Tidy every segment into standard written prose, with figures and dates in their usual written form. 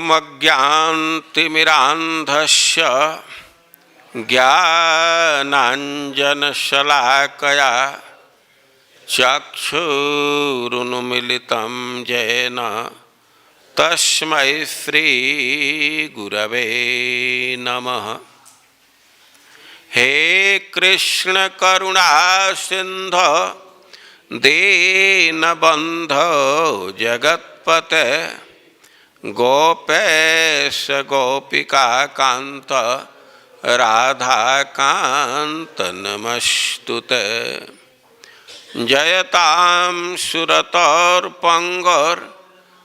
ॐ अज्ञानतिमिरान्धस्य ज्ञानाञ्जनशलाकया चक्षुरुन्मीलितं येन तस्मै श्रीगुरवे नमः। हे कृष्ण करुणा सिंधु दीनबन्धो जगत्पते गोपेश गोपिका कांत राधाकांत नमस्तुते। जयतां सुरतोर्पंगोर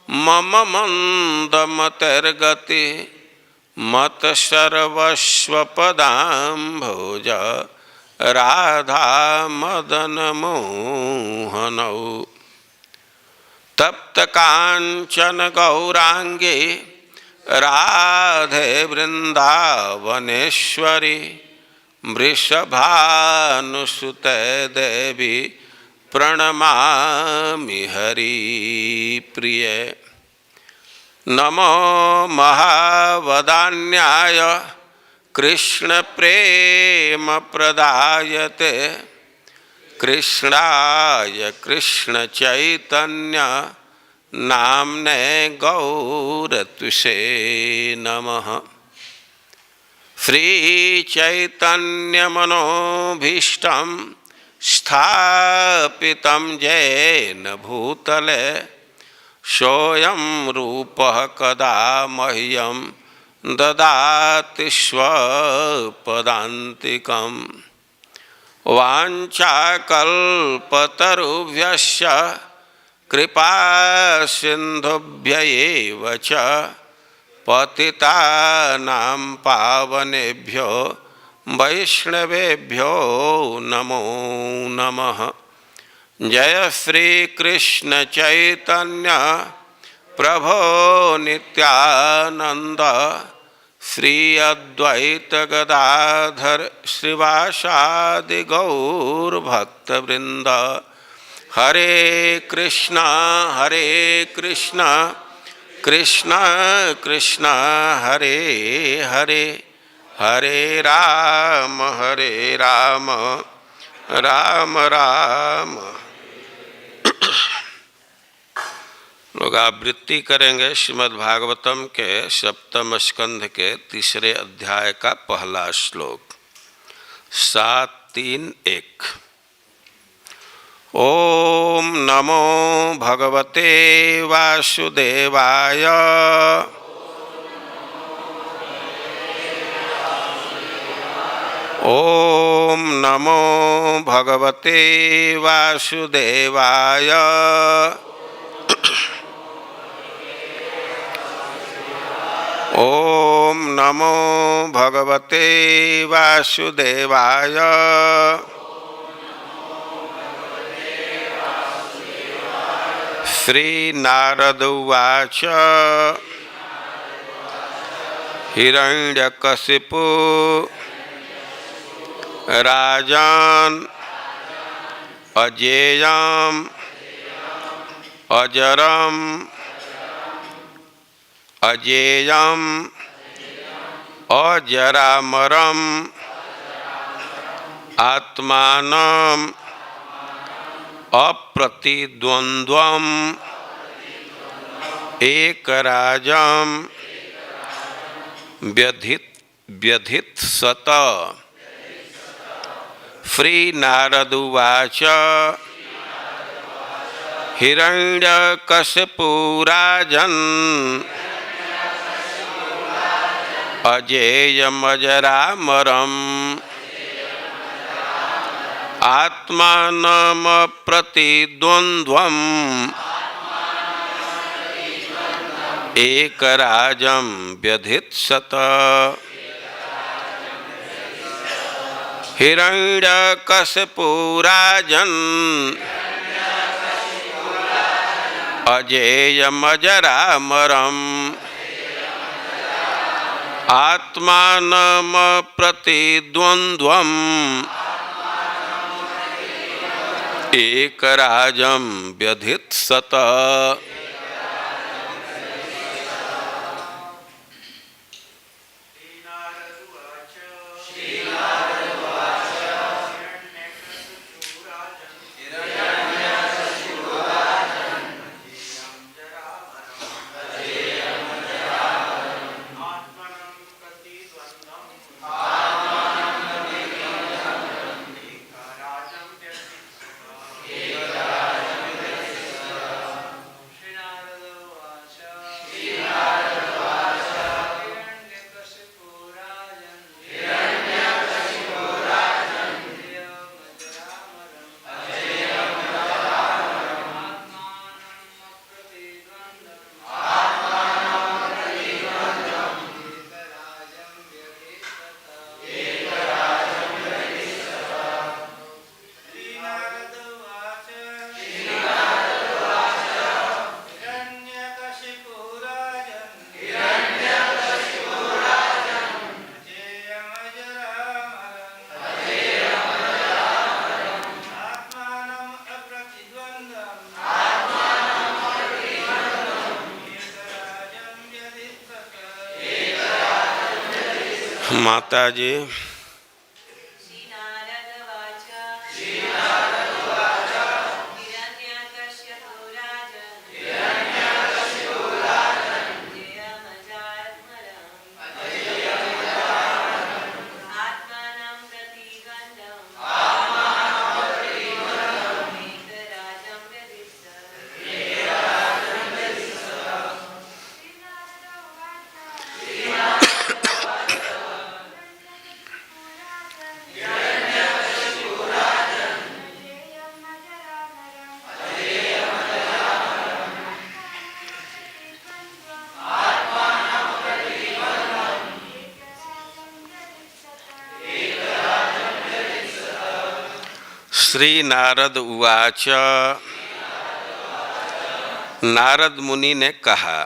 मम मंदमतिर्गति मत सर्वस्वपदाम्भोज राधा मदन मोहनौ। तप्त कांचन गौरांगे राधे वृंदावनेश्वरी वृषभानुसुते देवी प्रणमामि हरिप्रिये। नमो महावदान्याय कृष्ण प्रेम प्रदायते कृष्णाय कृष्ण चैतन्य नाम्ने गौरत्विषे नमः। श्री चैतन्य मनोभीष्टं स्थापितं येन भूतले सोऽयं रूपः कदा मह्यं ददाति स्वपदान्तिकम्। वाञ्छाकल्पतरुभ्यश्च कृपा सिन्धुभ्य एव च पतितानां पावनेभ्यो वैष्णवेभ्यो नमो नमः। जय श्री कृष्ण चैतन्य प्रभो नित्यानंद श्री अद्वैत गदाधर श्रीवासादि गौर भक्तवृंद। हरे कृष्णा कृष्ण कृष्ण हरे हरे हरे राम राम राम। लोग आवृत्ति करेंगे श्रीमद् भागवतम के सप्तम स्कंध के तीसरे अध्याय का पहला श्लोक 7-3-1। ओम नमो भगवते वासुदेवाय ओम नमो भगवते वासुदेवाय ओम नमो भगवते वासुदेवाय। श्री नारद उवाच हिरण्यकशिपु राजान अजेयम अजरम अजेयम अजरामरम आत्मानं अप्रतिद्वन्द्वम् एकराजं व्यधित्सत। श्री नारद उवाच हिरण्यकशिपु राजन् अजेयमजरामरम् आत्मानमप्रतिद्वन्द्वम् एकराजं व्यधित्सत। हिरण्यकशिपु राजन् अजेयमजरामरम् आत्मानमप्रतिद्वन्द्वम् एकराजं व्यधित्सत। माता जी। श्री नारद उवाच। नारद मुनि ने कहा,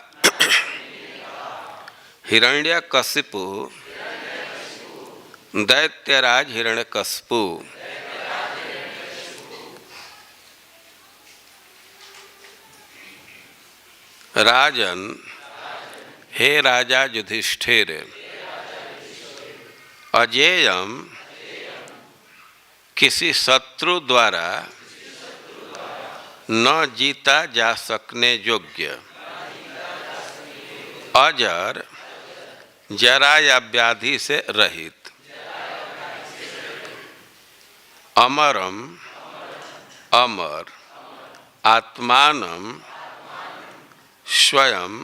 हिरण्यकशिपु दैत्यराज हिरण्यकशिपु, राजन, हे राजा युधिष्ठिर, अजेयम किसी शत्रु द्वारा न जीता जा सकने योग्य, अजर, जरा या व्याधि से रहित, अमरम, अमर, आत्मानम, स्वयं,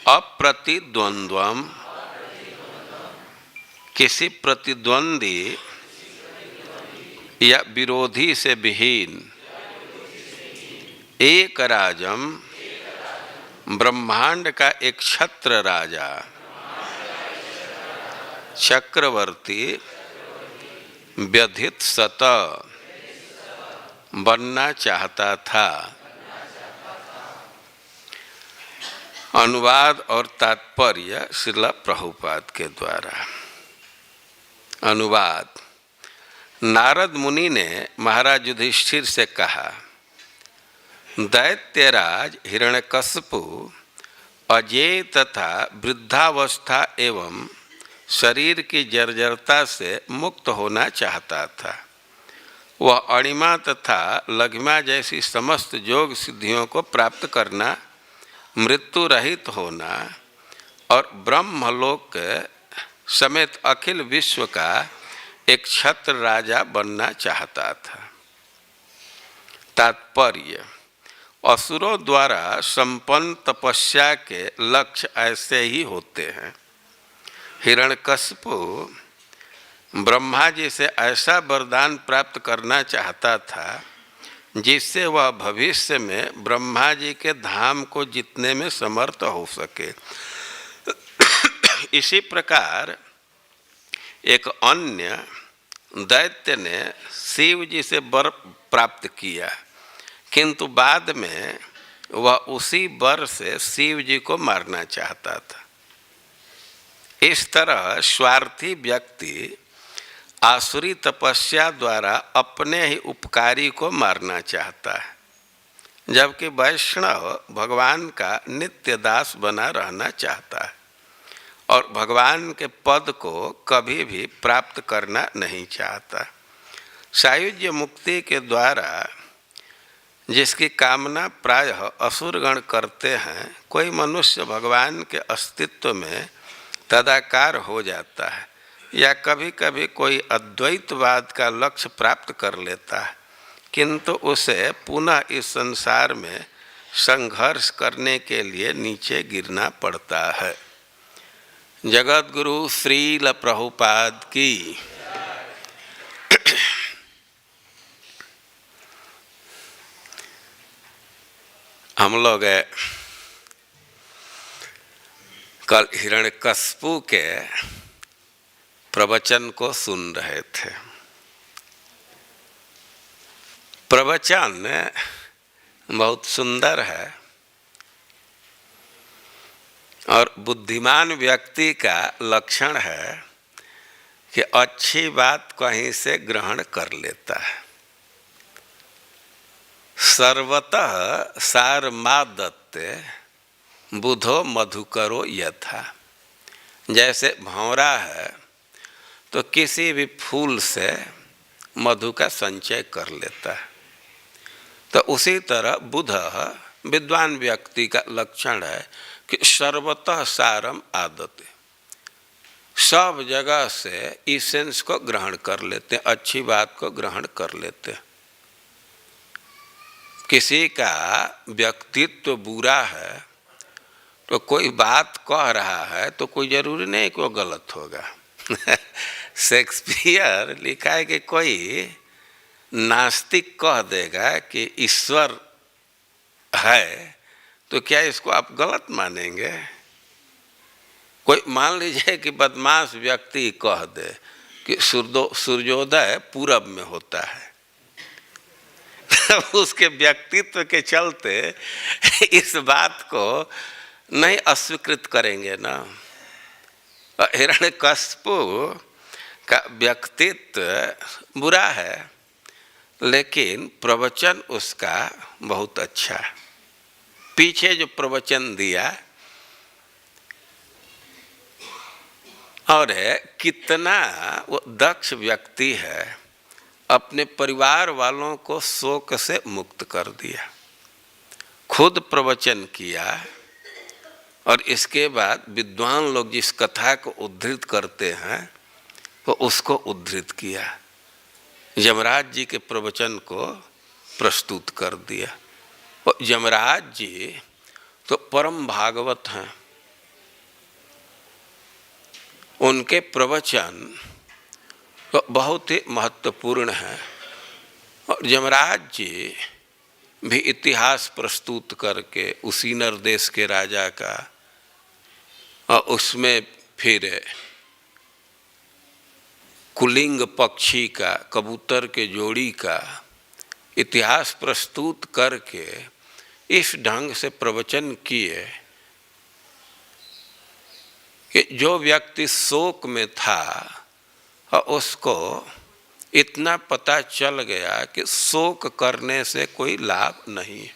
अप्रतिद्वंद्वम, किसी प्रतिद्वंदी या विरोधी से विहीन, एक राजम, ब्रह्मांड का एक क्षत्र राजा, चक्रवर्ती, व्यधित सत बनना चाहता था। अनुवाद और तात्पर्य श्रील प्रभुपाद के द्वारा। अनुवाद। नारद मुनि ने महाराज युधिष्ठिर से कहा, दैत्यराज हिरण्यकशिपु अजेय तथा वृद्धावस्था एवं शरीर की जर्जरता से मुक्त होना चाहता था। वह अणिमा तथा लघिमा जैसी समस्त योग सिद्धियों को प्राप्त करना, मृत्यु रहित होना और ब्रह्मलोक समेत अखिल विश्व का एक क्षत्र राजा बनना चाहता था। तात्पर्य। असुरों द्वारा संपन्न तपस्या के लक्ष्य ऐसे ही होते हैं। हिरण्यकशिपु ब्रह्मा जी से ऐसा वरदान प्राप्त करना चाहता था जिससे वह भविष्य में ब्रह्मा जी के धाम को जीतने में समर्थ हो सके। इसी प्रकार एक अन्य दैत्य ने शिव जी से वर प्राप्त किया, किंतु बाद में वह उसी वर से शिव जी को मारना चाहता था। इस तरह स्वार्थी व्यक्ति आसुरी तपस्या द्वारा अपने ही उपकारी को मारना चाहता है, जबकि वैष्णव भगवान का नित्य दास बना रहना चाहता है और भगवान के पद को कभी भी प्राप्त करना नहीं चाहता। सायुज्य मुक्ति के द्वारा जिसकी कामना प्रायः असुरगण करते हैं, कोई मनुष्य भगवान के अस्तित्व में तदाकार हो जाता है या कभी कभी कोई अद्वैतवाद का लक्ष्य प्राप्त कर लेता है, किंतु उसे पुनः इस संसार में संघर्ष करने के लिए नीचे गिरना पड़ता है। जगत गुरु श्रील प्रभुपाद की। हम लोग कल हिरण्यकशिपु के प्रवचन को सुन रहे थे। प्रवचन बहुत सुंदर है और बुद्धिमान व्यक्ति का लक्षण है कि अच्छी बात कहीं से ग्रहण कर लेता है। सर्वतः सारमादत्ते बुधो मधुकरो यथा। जैसे भंवरा है तो किसी भी फूल से मधु का संचय कर लेता है, तो उसी तरह बुध विद्वान व्यक्ति का लक्षण है कि सर्वतः सारम आदते, सब जगह से इसेंस को ग्रहण कर लेते हैं, अच्छी बात को ग्रहण कर लेते हैं। किसी का व्यक्तित्व बुरा है तो कोई बात कह रहा है तो कोई जरूरी नहीं कि वो गलत होगा। शेक्सपियर लिखा है कि कोई नास्तिक कह देगा कि ईश्वर है तो क्या इसको आप गलत मानेंगे? कोई मान लीजिए कि बदमाश व्यक्ति कह दे कि सूर्योदय पूरब में होता है, तब उसके व्यक्तित्व के चलते इस बात को नहीं अस्वीकृत करेंगे ना। हिरण्यकश्यप का व्यक्तित्व बुरा है लेकिन प्रवचन उसका बहुत अच्छा है। पीछे जो प्रवचन दिया और कितना वो दक्ष व्यक्ति है, अपने परिवार वालों को शोक से मुक्त कर दिया, खुद प्रवचन किया और इसके बाद विद्वान लोग जिस कथा को उद्धृत करते हैं वो उसको उद्धृत किया, यमराज जी के प्रवचन को प्रस्तुत कर दिया। और यमराज जी तो परम भागवत हैं, उनके प्रवचन तो बहुत ही महत्वपूर्ण है। और यमराज जी भी इतिहास प्रस्तुत करके उसी नर देश के राजा का और उसमें फिर कुलिंग पक्षी का, कबूतर के जोड़ी का इतिहास प्रस्तुत करके इस ढंग से प्रवचन किए कि जो व्यक्ति शोक में था और उसको इतना पता चल गया कि शोक करने से कोई लाभ नहीं है।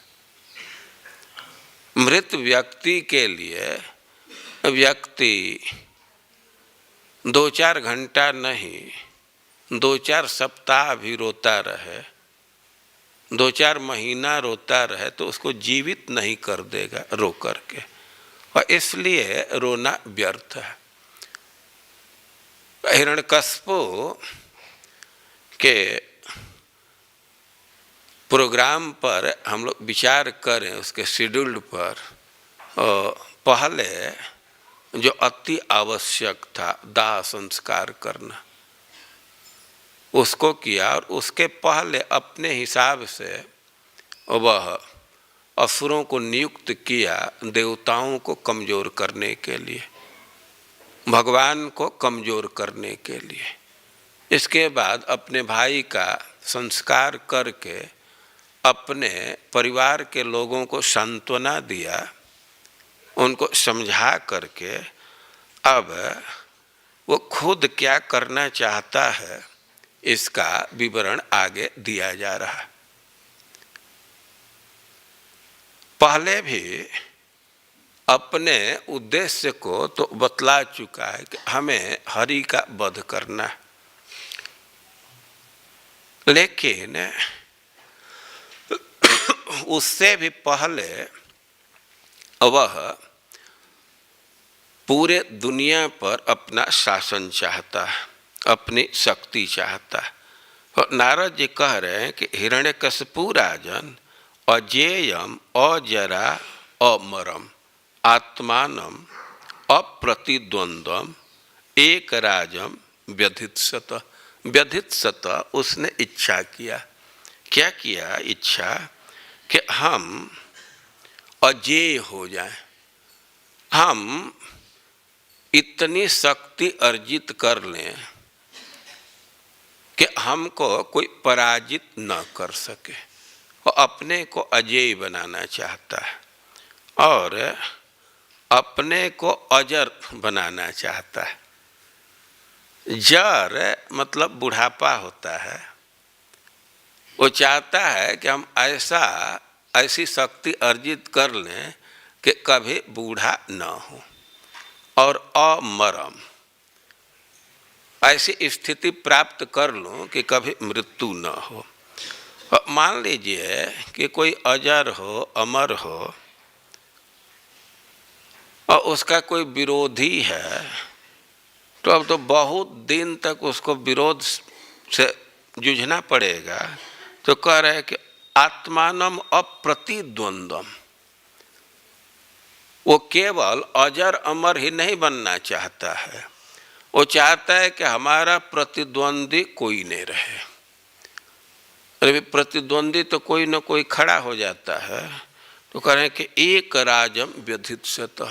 मृत व्यक्ति के लिए व्यक्ति 2-4 घंटा नहीं, 2-4 सप्ताह भी रोता रहे, 2-4 महीना रोता रहे तो उसको जीवित नहीं कर देगा रो करके, और इसलिए रोना व्यर्थ है। हिरण्यकश्यप के प्रोग्राम पर हम लोग विचार करें, उसके शेड्यूल्ड पर, पहले जो अति आवश्यक था दाह संस्कार करना उसको किया, और उसके पहले अपने हिसाब से वह असुरों को नियुक्त किया देवताओं को कमज़ोर करने के लिए, भगवान को कमज़ोर करने के लिए। इसके बाद अपने भाई का संस्कार करके अपने परिवार के लोगों को सांत्वना दिया, उनको समझा करके अब वो खुद क्या करना चाहता है इसका विवरण आगे दिया जा रहा है। पहले भी अपने उद्देश्य को तो बतला चुका है कि हमें हरि का वध करना है, लेकिन उससे भी पहले वह पूरे दुनिया पर अपना शासन चाहता है, अपनी शक्ति चाहता है। और नारद जी कह रहे हैं कि हिरण्यकशिपु राजन अजेयम अजरा अमरम आत्मानम अप्रतिद्वंद्वम एक राजम व्यधित्सत। व्यधित्सत उसने इच्छा किया। क्या किया? इच्छा कि हम अजेय हो जाएं, हम इतनी शक्ति अर्जित कर लें कि हमको कोई पराजित न कर सके। वो अपने को अजेय बनाना चाहता है और अपने को अजर बनाना चाहता है। जर मतलब बुढ़ापा होता है। वो चाहता है कि हम ऐसी शक्ति अर्जित कर लें कि कभी बूढ़ा न हो। और अमरम, ऐसी स्थिति प्राप्त कर लूं कि कभी मृत्यु न हो। मान लीजिए कि कोई अजर हो, अमर हो, और उसका कोई विरोधी है, तो अब तो बहुत दिन तक उसको विरोध से जूझना पड़ेगा। तो कह रहे कि आत्मानम अप्रतिद्वंद्वम, वो केवल अजर अमर ही नहीं बनना चाहता है, वो चाहता है कि हमारा प्रतिद्वंदी कोई नहीं रहे। अरे प्रतिद्वंदी तो कोई न कोई खड़ा हो जाता है। तो कह रहे हैं कि एक राजम व्यधिष्यत,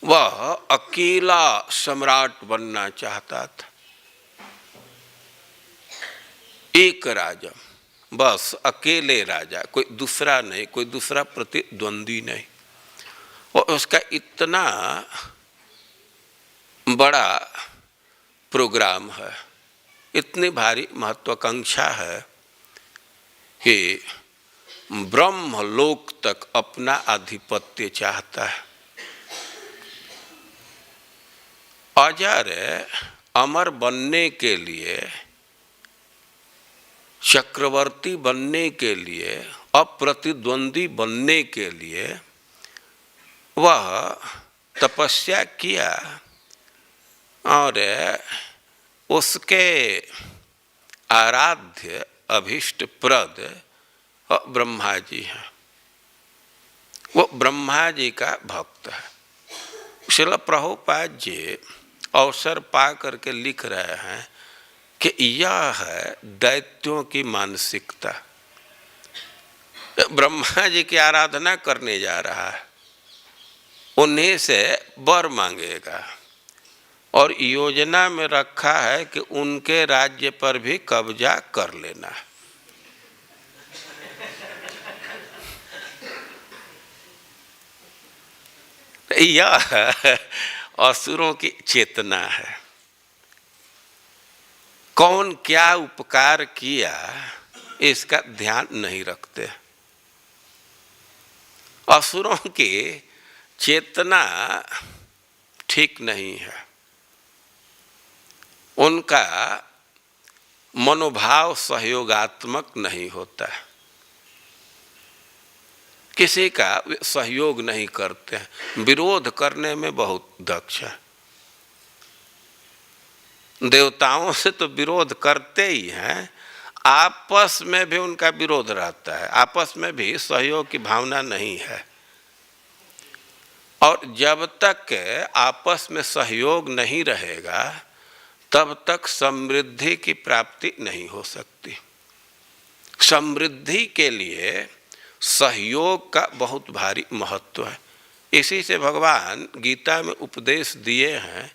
वह अकेला सम्राट बनना चाहता था। एक राजा, बस अकेले राजा, कोई दूसरा नहीं, कोई दूसरा प्रतिद्वंदी नहीं। और उसका इतना बड़ा प्रोग्राम है, इतनी भारी महत्वाकांक्षा है कि ब्रह्मलोक तक अपना आधिपत्य चाहता है। अजर अमर बनने के लिए, चक्रवर्ती बनने के लिए, अप्रतिद्वंदी बनने के लिए वह तपस्या किया, और उसके आराध्य अभीष्ट प्रद ब्रह्मा जी हैं। वो ब्रह्मा जी का भक्त है। श्रील प्रभुपाद जी अवसर पा करके लिख रहे हैं कि यह है दैत्यों की मानसिकता। ब्रह्मा जी की आराधना करने जा रहा है, उन्हीं से वर मांगेगा, और योजना में रखा है कि उनके राज्य पर भी कब्जा कर लेना। यह असुरों की चेतना है। कौन क्या उपकार किया इसका ध्यान नहीं रखते। असुरों की चेतना ठीक नहीं है। उनका मनोभाव सहयोगात्मक नहीं होता है, किसी का सहयोग नहीं करते हैं, विरोध करने में बहुत दक्ष है। देवताओं से तो विरोध करते ही हैं, आपस में भी उनका विरोध रहता है, आपस में भी सहयोग की भावना नहीं है। और जब तक आपस में सहयोग नहीं रहेगा तब तक समृद्धि की प्राप्ति नहीं हो सकती। समृद्धि के लिए सहयोग का बहुत भारी महत्व है। इसी से भगवान गीता में उपदेश दिए हैं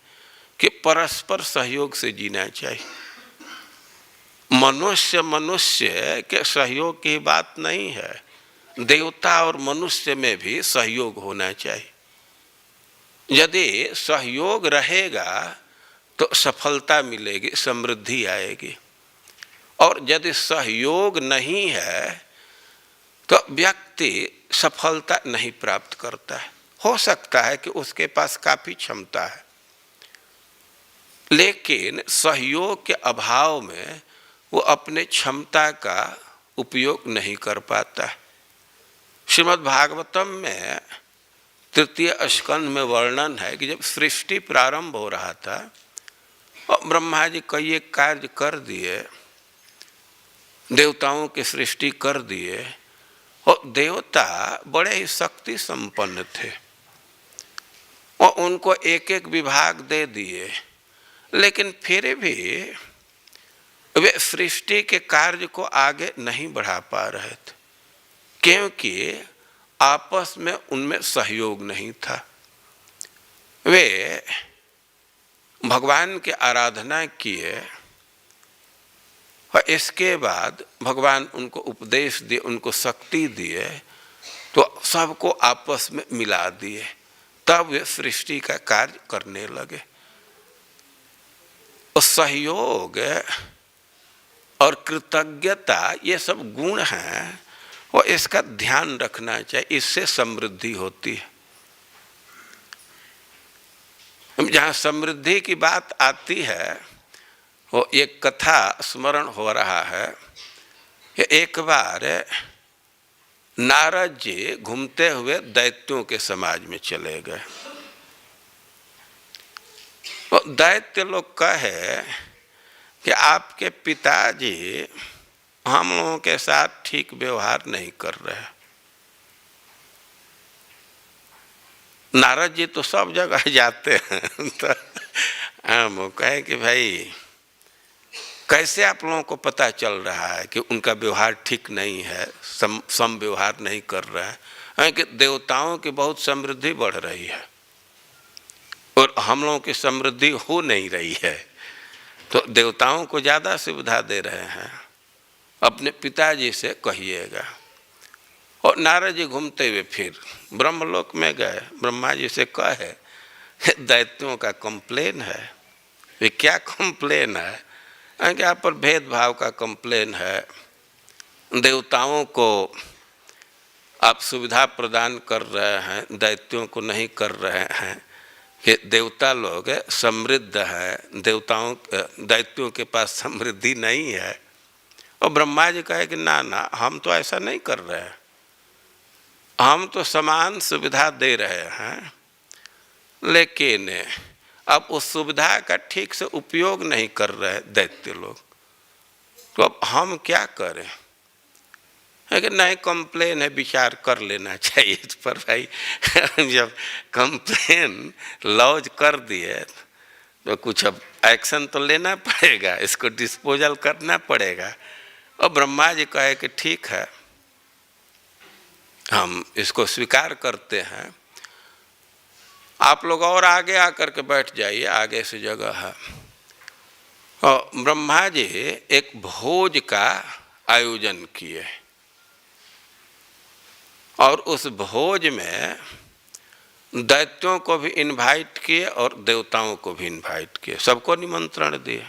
कि परस्पर सहयोग से जीना चाहिए। मनुष्य मनुष्य के सहयोग की बात नहीं है, देवता और मनुष्य में भी सहयोग होना चाहिए। यदि सहयोग रहेगा तो सफलता मिलेगी, समृद्धि आएगी। और यदि सहयोग नहीं है तो व्यक्ति सफलता नहीं प्राप्त करता है। हो सकता है कि उसके पास काफी क्षमता है, लेकिन सहयोग के अभाव में वो अपने क्षमता का उपयोग नहीं कर पाता है। श्रीमद् भागवतम में तृतीय स्कंध में वर्णन है कि जब सृष्टि प्रारंभ हो रहा था और ब्रह्मा जी कई एक कार्य कर दिए, देवताओं की सृष्टि कर दिए, और देवता बड़े ही शक्ति संपन्न थे और उनको एक एक विभाग दे दिए, लेकिन फिर भी वे सृष्टि के कार्य को आगे नहीं बढ़ा पा रहे थे, क्योंकि आपस में उनमें सहयोग नहीं था। वे भगवान की आराधना किए और इसके बाद भगवान उनको उपदेश दिए, उनको शक्ति दिए, तो सबको आपस में मिला दिए, तब वे सृष्टि का कार्य करने लगे। तो सहयोग और कृतज्ञता ये सब गुण हैं और इसका ध्यान रखना चाहिए, इससे समृद्धि होती है। जहाँ समृद्धि की बात आती है वो एक कथा स्मरण हो रहा है कि एक बार नारद जी घूमते हुए दैत्यों के समाज में चले गए। वो दैत्य लोग कहे कि आपके पिताजी हम लोगों के साथ ठीक व्यवहार नहीं कर रहे। नारद जी तो सब जगह जाते हैं तो हम कहे कि भाई कैसे आप लोगों को पता चल रहा है कि उनका व्यवहार ठीक नहीं है, सम व्यवहार नहीं कर रहा है कि देवताओं की बहुत समृद्धि बढ़ रही है और हम लोगों की समृद्धि हो नहीं रही है, तो देवताओं को ज़्यादा सुविधा दे रहे हैं, अपने पिताजी से कहिएगा। और नारद जी घूमते हुए फिर ब्रह्मलोक में गए, ब्रह्मा जी से कहे दैत्यों का कंप्लेन है। ये क्या कंप्लेन है? कि आप पर भेदभाव का कंप्लेन है, देवताओं को आप सुविधा प्रदान कर रहे हैं, दैत्यों को नहीं कर रहे हैं, कि देवता लोग समृद्ध हैं, दैत्यों के पास समृद्धि नहीं है। और ब्रह्मा जी कहे कि ना ना, हम तो ऐसा नहीं कर रहे हैं, हम तो समान सुविधा दे रहे हैं, लेकिन अब उस सुविधा का ठीक से उपयोग नहीं कर रहे दैत्य लोग, तो अब हम क्या करें? है कि नहीं, कंप्लेन है, विचार कर लेना चाहिए इस पर भाई। जब कंप्लेन लॉज कर दिए तो कुछ अब एक्शन तो लेना पड़ेगा, इसको डिस्पोजल करना पड़ेगा। और ब्रह्मा जी कहे कि ठीक है, हम इसको स्वीकार करते हैं, आप लोग और आगे आकर के बैठ जाइए, आगे से जगह है। और ब्रह्मा जी एक भोज का आयोजन किए और उस भोज में दैत्यों को भी इनवाइट किए और देवताओं को भी इनवाइट किए, सबको निमंत्रण दिए।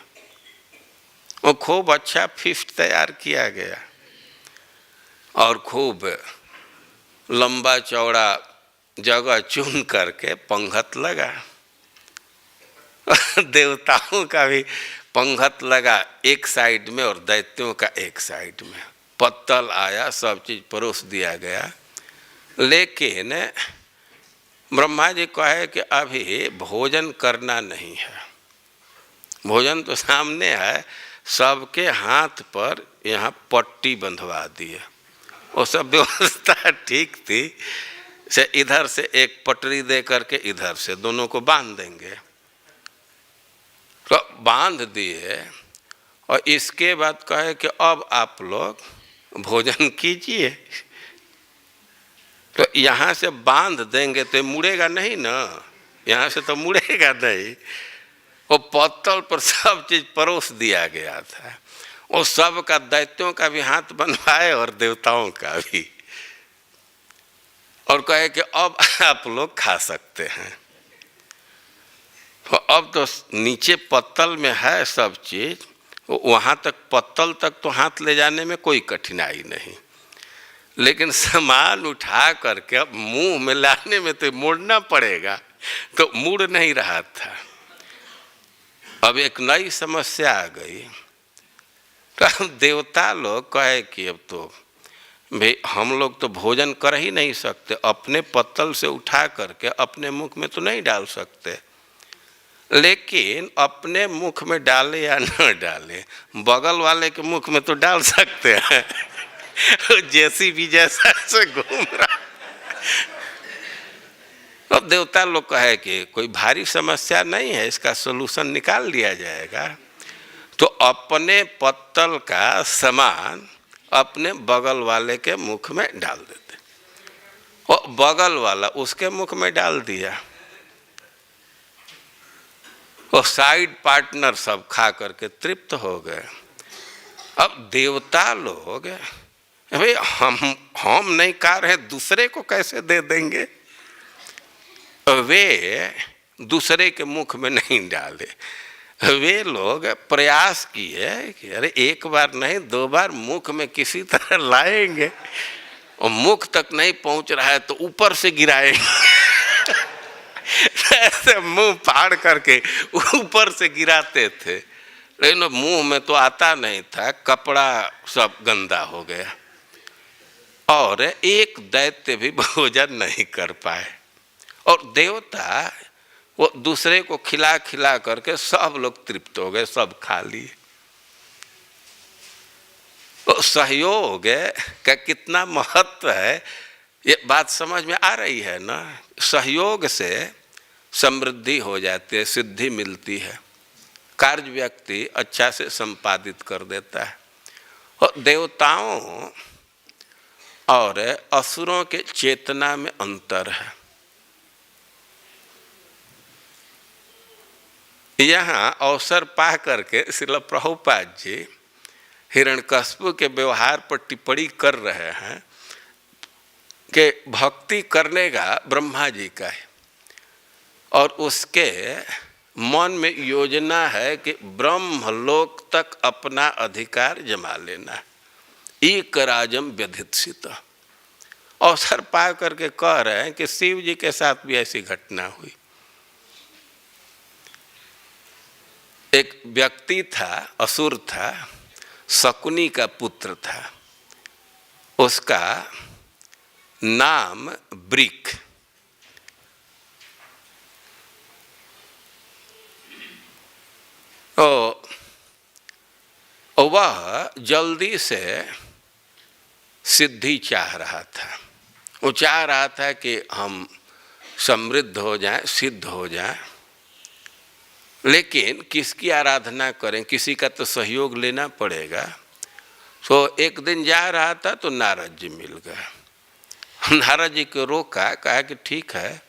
वो खूब अच्छा फीस्ट तैयार किया गया और खूब लंबा चौड़ा जगह चुन करके पंगत लगा। देवताओं का भी पंगत लगा एक साइड में और दैत्यों का एक साइड में। पत्तल आया, सब चीज परोस दिया गया, लेकिन ब्रह्मा जी कहे कि अभी भोजन करना नहीं है, भोजन तो सामने है, सबके हाथ पर यहाँ पट्टी बंधवा दिए। वो सब व्यवस्था ठीक थी, से इधर से एक पटरी दे करके इधर से दोनों को बांध देंगे, तो बांध दिए। और इसके बाद कहे कि अब आप लोग भोजन कीजिए। तो यहाँ से बांध देंगे तो मुड़ेगा नहीं ना, यहाँ से तो मुड़ेगा नहीं। वो पत्तल पर सब चीज परोस दिया गया था, वो सब का दैत्यों का भी हाथ बनवाए और देवताओं का भी, और कहे कि अब आप लोग खा सकते हैं। तो अब तो नीचे पत्तल में है सब चीज, वहाँ तक पत्तल तक तो हाथ ले जाने में कोई कठिनाई नहीं, लेकिन सामान उठा करके अब मुंह में लाने में तो मोड़ना पड़ेगा, तो मुड़ नहीं रहा था। अब एक नई समस्या आ गई, तो अब देवता लोग कहे कि अब तो भाई हम लोग तो भोजन कर ही नहीं सकते, अपने पत्तल से उठा करके अपने मुख में तो नहीं डाल सकते, लेकिन अपने मुख में डाले या न डाले, बगल वाले के मुख में तो डाल सकते हैं। जैसी भी जैसा से घूम रहा। अब देवता लोग कहे कि कोई भारी समस्या नहीं है, इसका सोल्यूशन निकाल लिया जाएगा। तो अपने पत्तल का सामान अपने बगल वाले के मुख में डाल देते, और बगल वाला उसके मुख में डाल दिया, और साइड पार्टनर सब खा करके तृप्त हो गए। अब देवता लोग भाई हम नहीं खा रहे, दूसरे को कैसे दे देंगे? वे दूसरे के मुख में नहीं डाले, वे लोग प्रयास किए कि अरे एक बार नहीं 2 बार मुख में किसी तरह लाएंगे, और मुख तक नहीं पहुंच रहा है तो ऊपर से गिराएंगे। से मुंह फाड़ करके ऊपर से गिराते थे, लेकिन मुंह में तो आता नहीं था, कपड़ा सब गंदा हो गया और एक दैत्य भी भोजन नहीं कर पाए। और देवता वो दूसरे को खिला खिला करके सब लोग तृप्त हो गए, सब खा लिए। तो सहयोग का कितना महत्व है ये बात समझ में आ रही है ना। सहयोग से समृद्धि हो जाती है, सिद्धि मिलती है, कार्य व्यक्ति अच्छा से संपादित कर देता है। और देवताओं और असुरों के चेतना में अंतर है। यहाँ अवसर पा करके श्रील प्रभुपाद जी हिरण्यकश्यप के व्यवहार पर टिप्पणी कर रहे हैं कि भक्ति करने का ब्रह्मा जी का है और उसके मन में योजना है कि ब्रह्मलोक तक अपना अधिकार जमा लेना है। एक राजम व्यधित। अवसर पा करके कह रहे हैं कि शिव जी के साथ भी ऐसी घटना हुई। एक व्यक्ति था, असुर था, शकुनी का पुत्र था, उसका नाम ब्रिक। तो वह जल्दी से सिद्धि चाह रहा था। वो चाह रहा था कि हम समृद्ध हो जाएं, सिद्ध हो जाएं, लेकिन किसकी आराधना करें, किसी का तो सहयोग लेना पड़ेगा। तो एक दिन जा रहा था तो नारद जी मिल गए। नारद जी को रोका, कहा कि ठीक है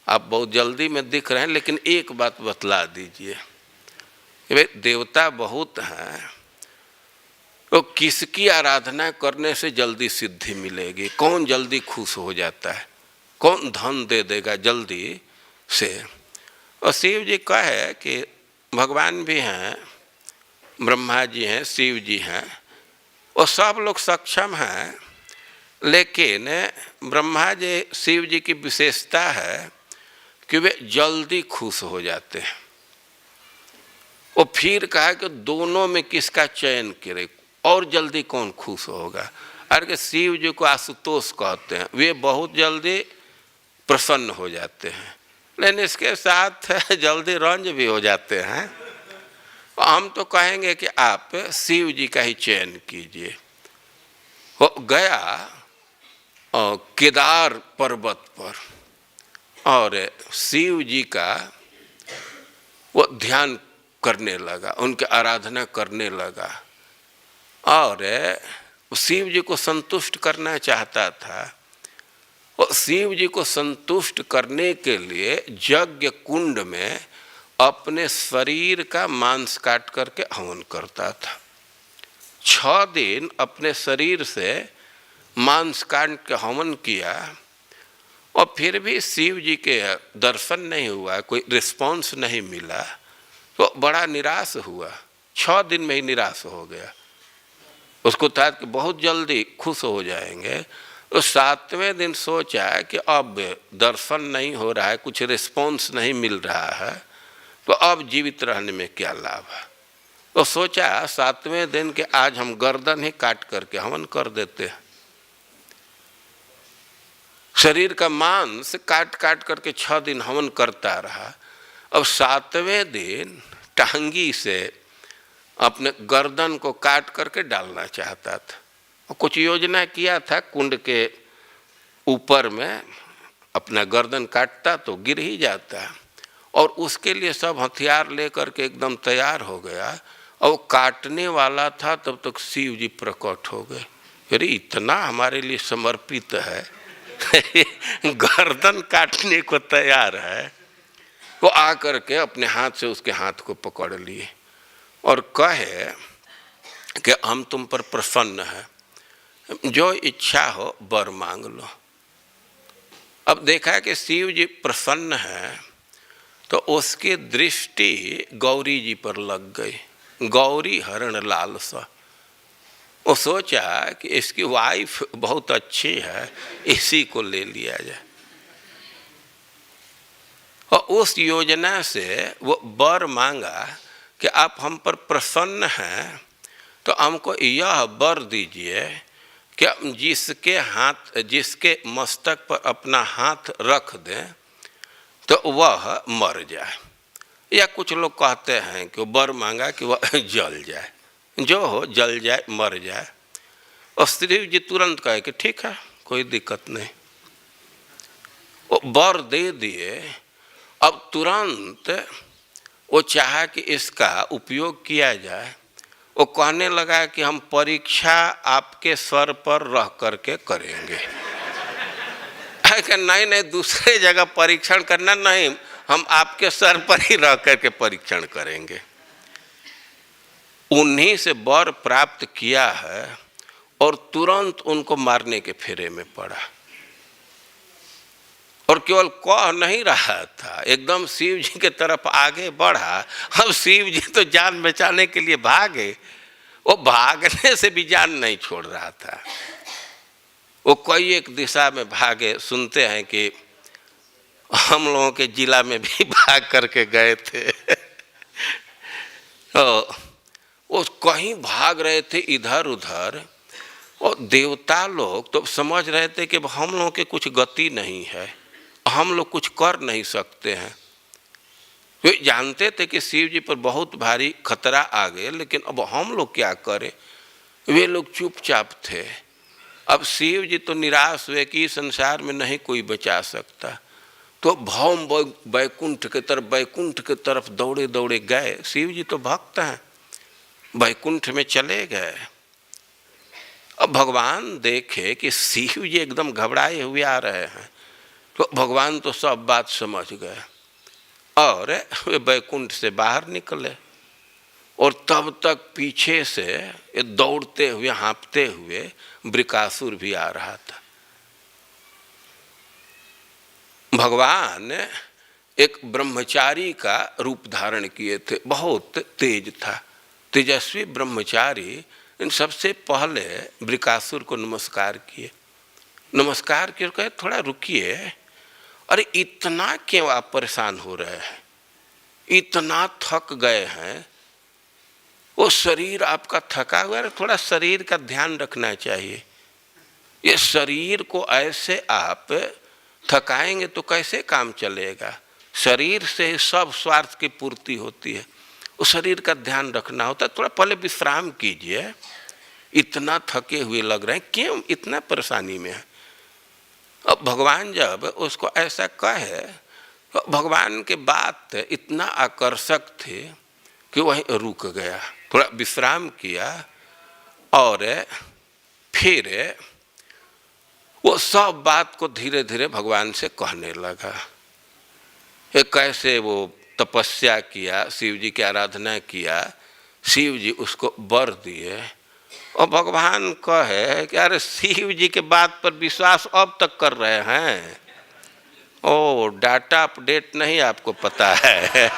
आप बहुत जल्दी में दिख रहे हैं, लेकिन एक बात बतला दीजिए कि भाई देवता बहुत हैं, तो किसकी आराधना करने से जल्दी सिद्धि मिलेगी, कौन जल्दी खुश हो जाता है, कौन धन दे देगा जल्दी से। और शिव जी कहे कि भगवान भी हैं, ब्रह्मा जी हैं, शिव जी हैं, और सब लोग सक्षम हैं, लेकिन ब्रह्मा जी शिव जी की विशेषता है कि वे जल्दी खुश हो जाते हैं। वो फिर कहा कि दोनों में किसका चयन करे, और जल्दी कौन खुश होगा। अरे शिव जी को आशुतोष कहते हैं, वे बहुत जल्दी प्रसन्न हो जाते हैं, लेकिन इसके साथ जल्दी रंज भी हो जाते हैं। हम तो कहेंगे कि आप शिव जी का ही चयन कीजिए। वो गया केदार पर्वत पर और शिव जी का वो ध्यान करने लगा, उनकी आराधना करने लगा और शिव जी को संतुष्ट करना चाहता था। और शिव जी को संतुष्ट करने के लिए यज्ञ कुंड में अपने शरीर का मांस काट करके हवन करता था। 6 दिन अपने शरीर से मांस काट के हवन किया और फिर भी शिव जी के दर्शन नहीं हुआ, कोई रिस्पॉन्स नहीं मिला, तो बड़ा निराश हुआ। 6 दिन में ही निराश हो गया। उसको था कि बहुत जल्दी खुश हो जाएंगे। तो 7वें दिन सोचा कि अब दर्शन नहीं हो रहा है, कुछ रिस्पॉन्स नहीं मिल रहा है, तो अब जीवित रहने में क्या लाभ है। तो सोचा 7वें दिन के आज हम गर्दन ही काट करके हवन कर देते हैं। शरीर का मांस काट काट करके 6 दिन हवन करता रहा। अब 7वें दिन टांगी से अपने गर्दन को काट करके डालना चाहता था। और कुछ योजना किया था, कुंड के ऊपर में अपना गर्दन काटता तो गिर ही जाता, और उसके लिए सब हथियार लेकर के एकदम तैयार हो गया। और वो काटने वाला था तब तक शिव जी प्रकट हो गए। अरे इतना हमारे लिए समर्पित है गर्दन काटने को तैयार है। वो आकर के अपने हाथ से उसके हाथ को पकड़ लिए और कहे कि हम तुम पर प्रसन्न हैं, जो इच्छा हो वर मांग लो। अब देखा कि शिव जी प्रसन्न हैं तो उसकी दृष्टि गौरी जी पर लग गई। गौरी हरण लाल सा। वो सोचा कि इसकी वाइफ बहुत अच्छी है, इसी को ले लिया जाए। और उस योजना से वो वर मांगा कि आप हम पर प्रसन्न हैं तो हमको यह वर दीजिए कि जिसके मस्तक पर अपना हाथ रख दें तो वह मर जाए, या कुछ लोग कहते हैं कि वो वर मांगा कि वह जल जाए, जो हो जल जाए मर जाए। और शिव जी तुरंत कहे कि ठीक है कोई दिक्कत नहीं, वो वर दे दिए। अब तुरंत वो चाहा कि इसका उपयोग किया जाए। वो कहने लगा कि हम परीक्षा आपके सर पर रह करके करेंगे। कि नहीं दूसरे जगह परीक्षण करना नहीं, हम आपके सर पर ही रह करके परीक्षण करेंगे। उन्हीं से वर प्राप्त किया है और तुरंत उनको मारने के फेरे में पड़ा। और केवल कह नहीं रहा था, एकदम शिव जी के तरफ आगे बढ़ा। अब शिव जी तो जान बचाने के लिए भागे, वो भागने से भी जान नहीं छोड़ रहा था। वो कई एक दिशा में भागे। सुनते हैं कि हम लोगों के जिला में भी भाग करके गए थे। वो कहीं भाग रहे थे इधर उधर, और देवता लोग तो समझ रहे थे कि हम लोगों के कुछ गति नहीं है, हम लोग कुछ कर नहीं सकते हैं। वे जानते थे कि शिव जी पर बहुत भारी खतरा आ गए, लेकिन अब हम लोग क्या करें। वे लोग चुपचाप थे। अब शिव जी तो निराश हुए कि संसार में नहीं कोई बचा सकता, तो भौम वैकुंठ के तरफ दौड़े दौड़े गए। शिव जी तो भक्त हैं, वैकुंठ में चले गए। अब भगवान देखे कि शिव जी एकदम घबराए हुए आ रहे हैं, तो भगवान तो सब बात समझ गए और वे वैकुंठ से बाहर निकले। और तब तक पीछे से दौड़ते हुए हाँफते हुए वृकासुर भी आ रहा था। भगवान एक ब्रह्मचारी का रूप धारण किए थे, बहुत तेज था, तेजस्वी ब्रह्मचारी। इन सबसे पहले वृकासुर को नमस्कार किए। नमस्कार किए, कहे थोड़ा रुकिए, अरे इतना क्यों आप परेशान हो रहे हैं, इतना थक गए हैं, वो शरीर आपका थका हुआ है, थोड़ा शरीर का ध्यान रखना चाहिए। ये शरीर को ऐसे आप थकाएंगे तो कैसे काम चलेगा। शरीर से सब स्वार्थ की पूर्ति होती है, उस शरीर का ध्यान रखना होता है। थोड़ा पहले विश्राम कीजिए, इतना थके हुए लग रहे हैं, क्यों इतना परेशानी में है। अब भगवान जब उसको ऐसा कहे तो भगवान के बात इतना आकर्षक थे कि वहीं रुक गया, थोड़ा विश्राम किया और फिर वो सब बात को धीरे धीरे भगवान से कहने लगा। कैसे वो तपस्या किया, शिव जी की आराधना किया, शिव जी उसको वर दिए। और भगवान कहे कि अरे शिव जी के बात पर विश्वास अब तक कर रहे हैं। ओ डाटा अपडेट नहीं आपको पता है।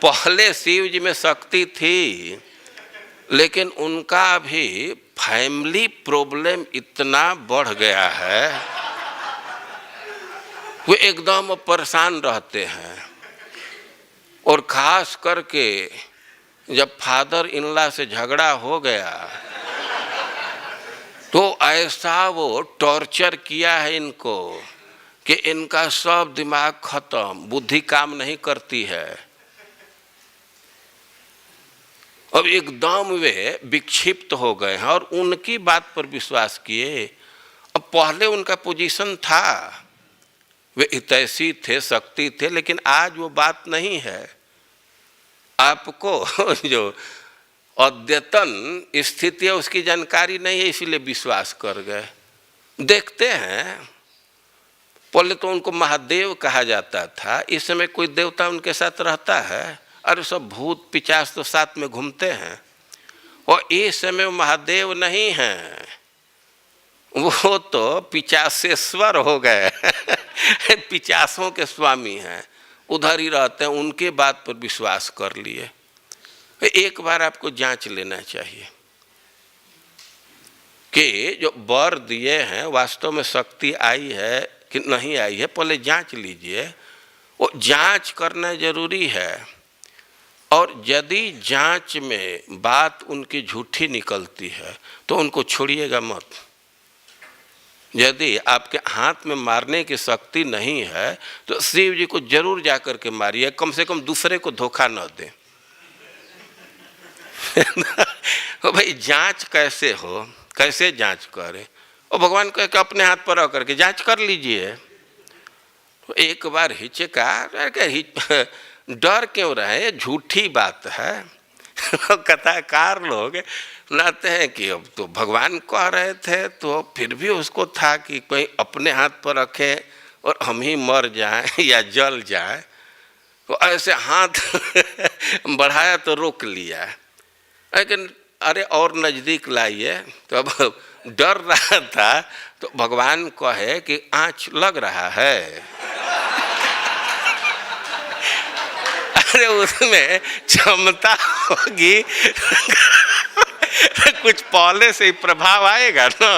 पहले शिव जी में शक्ति थी, लेकिन उनका भी फैमिली प्रॉब्लम इतना बढ़ गया है, वे एकदम परेशान रहते हैं। और खास करके जब फादर इनला से झगड़ा हो गया तो ऐसा वो टॉर्चर किया है इनको कि इनका सब दिमाग खत्म, बुद्धि काम नहीं करती है। अब एकदम वे विक्षिप्त हो गए हैं और उनकी बात पर विश्वास किए। अब पहले उनका पोजीशन था, वे हितैषी थे, शक्ति थे, लेकिन आज वो बात नहीं है। आपको जो अद्यतन स्थिति है उसकी जानकारी नहीं है, इसीलिए विश्वास कर गए। देखते हैं पहले तो उनको महादेव कहा जाता था, इस समय कोई देवता उनके साथ रहता है? अरे सब भूत पिशाच तो साथ में घूमते हैं। और इस समय महादेव नहीं हैं, वो तो पिशाचेश्वर हो गए। पिशाचों के स्वामी हैं, उधर ही रहते हैं, उनके बात पर विश्वास कर लिए। एक बार आपको जांच लेना चाहिए कि जो वर दिए हैं वास्तव में शक्ति आई है कि नहीं आई है, पहले जांच लीजिए। वो जांच करना जरूरी है। और यदि जांच में बात उनकी झूठी निकलती है तो उनको छोड़िएगा मत। यदि आपके हाथ में मारने की शक्ति नहीं है तो शिव जी को जरूर जाकर के मारिए, कम से कम दूसरे को धोखा न दें। तो भाई जांच कैसे हो, कैसे जांच करें? और भगवान कहे कि अपने हाथ पर रख करके जांच कर लीजिए। तो एक बार हिचका, डर क्यों रहे, झूठी बात है। कथाकार लोग लाते हैं कि अब तो भगवान कह रहे थे, तो फिर भी उसको था कि कोई अपने हाथ पर रखे और हम ही मर जाएं या जल जाए। तो ऐसे हाथ बढ़ाया तो रोक लिया, लेकिन अरे और नज़दीक लाइए। तो अब डर रहा था, तो भगवान कहे कि आँच लग रहा है। अरे उसमें क्षमता होगी, कुछ पहले से ही प्रभाव आएगा ना।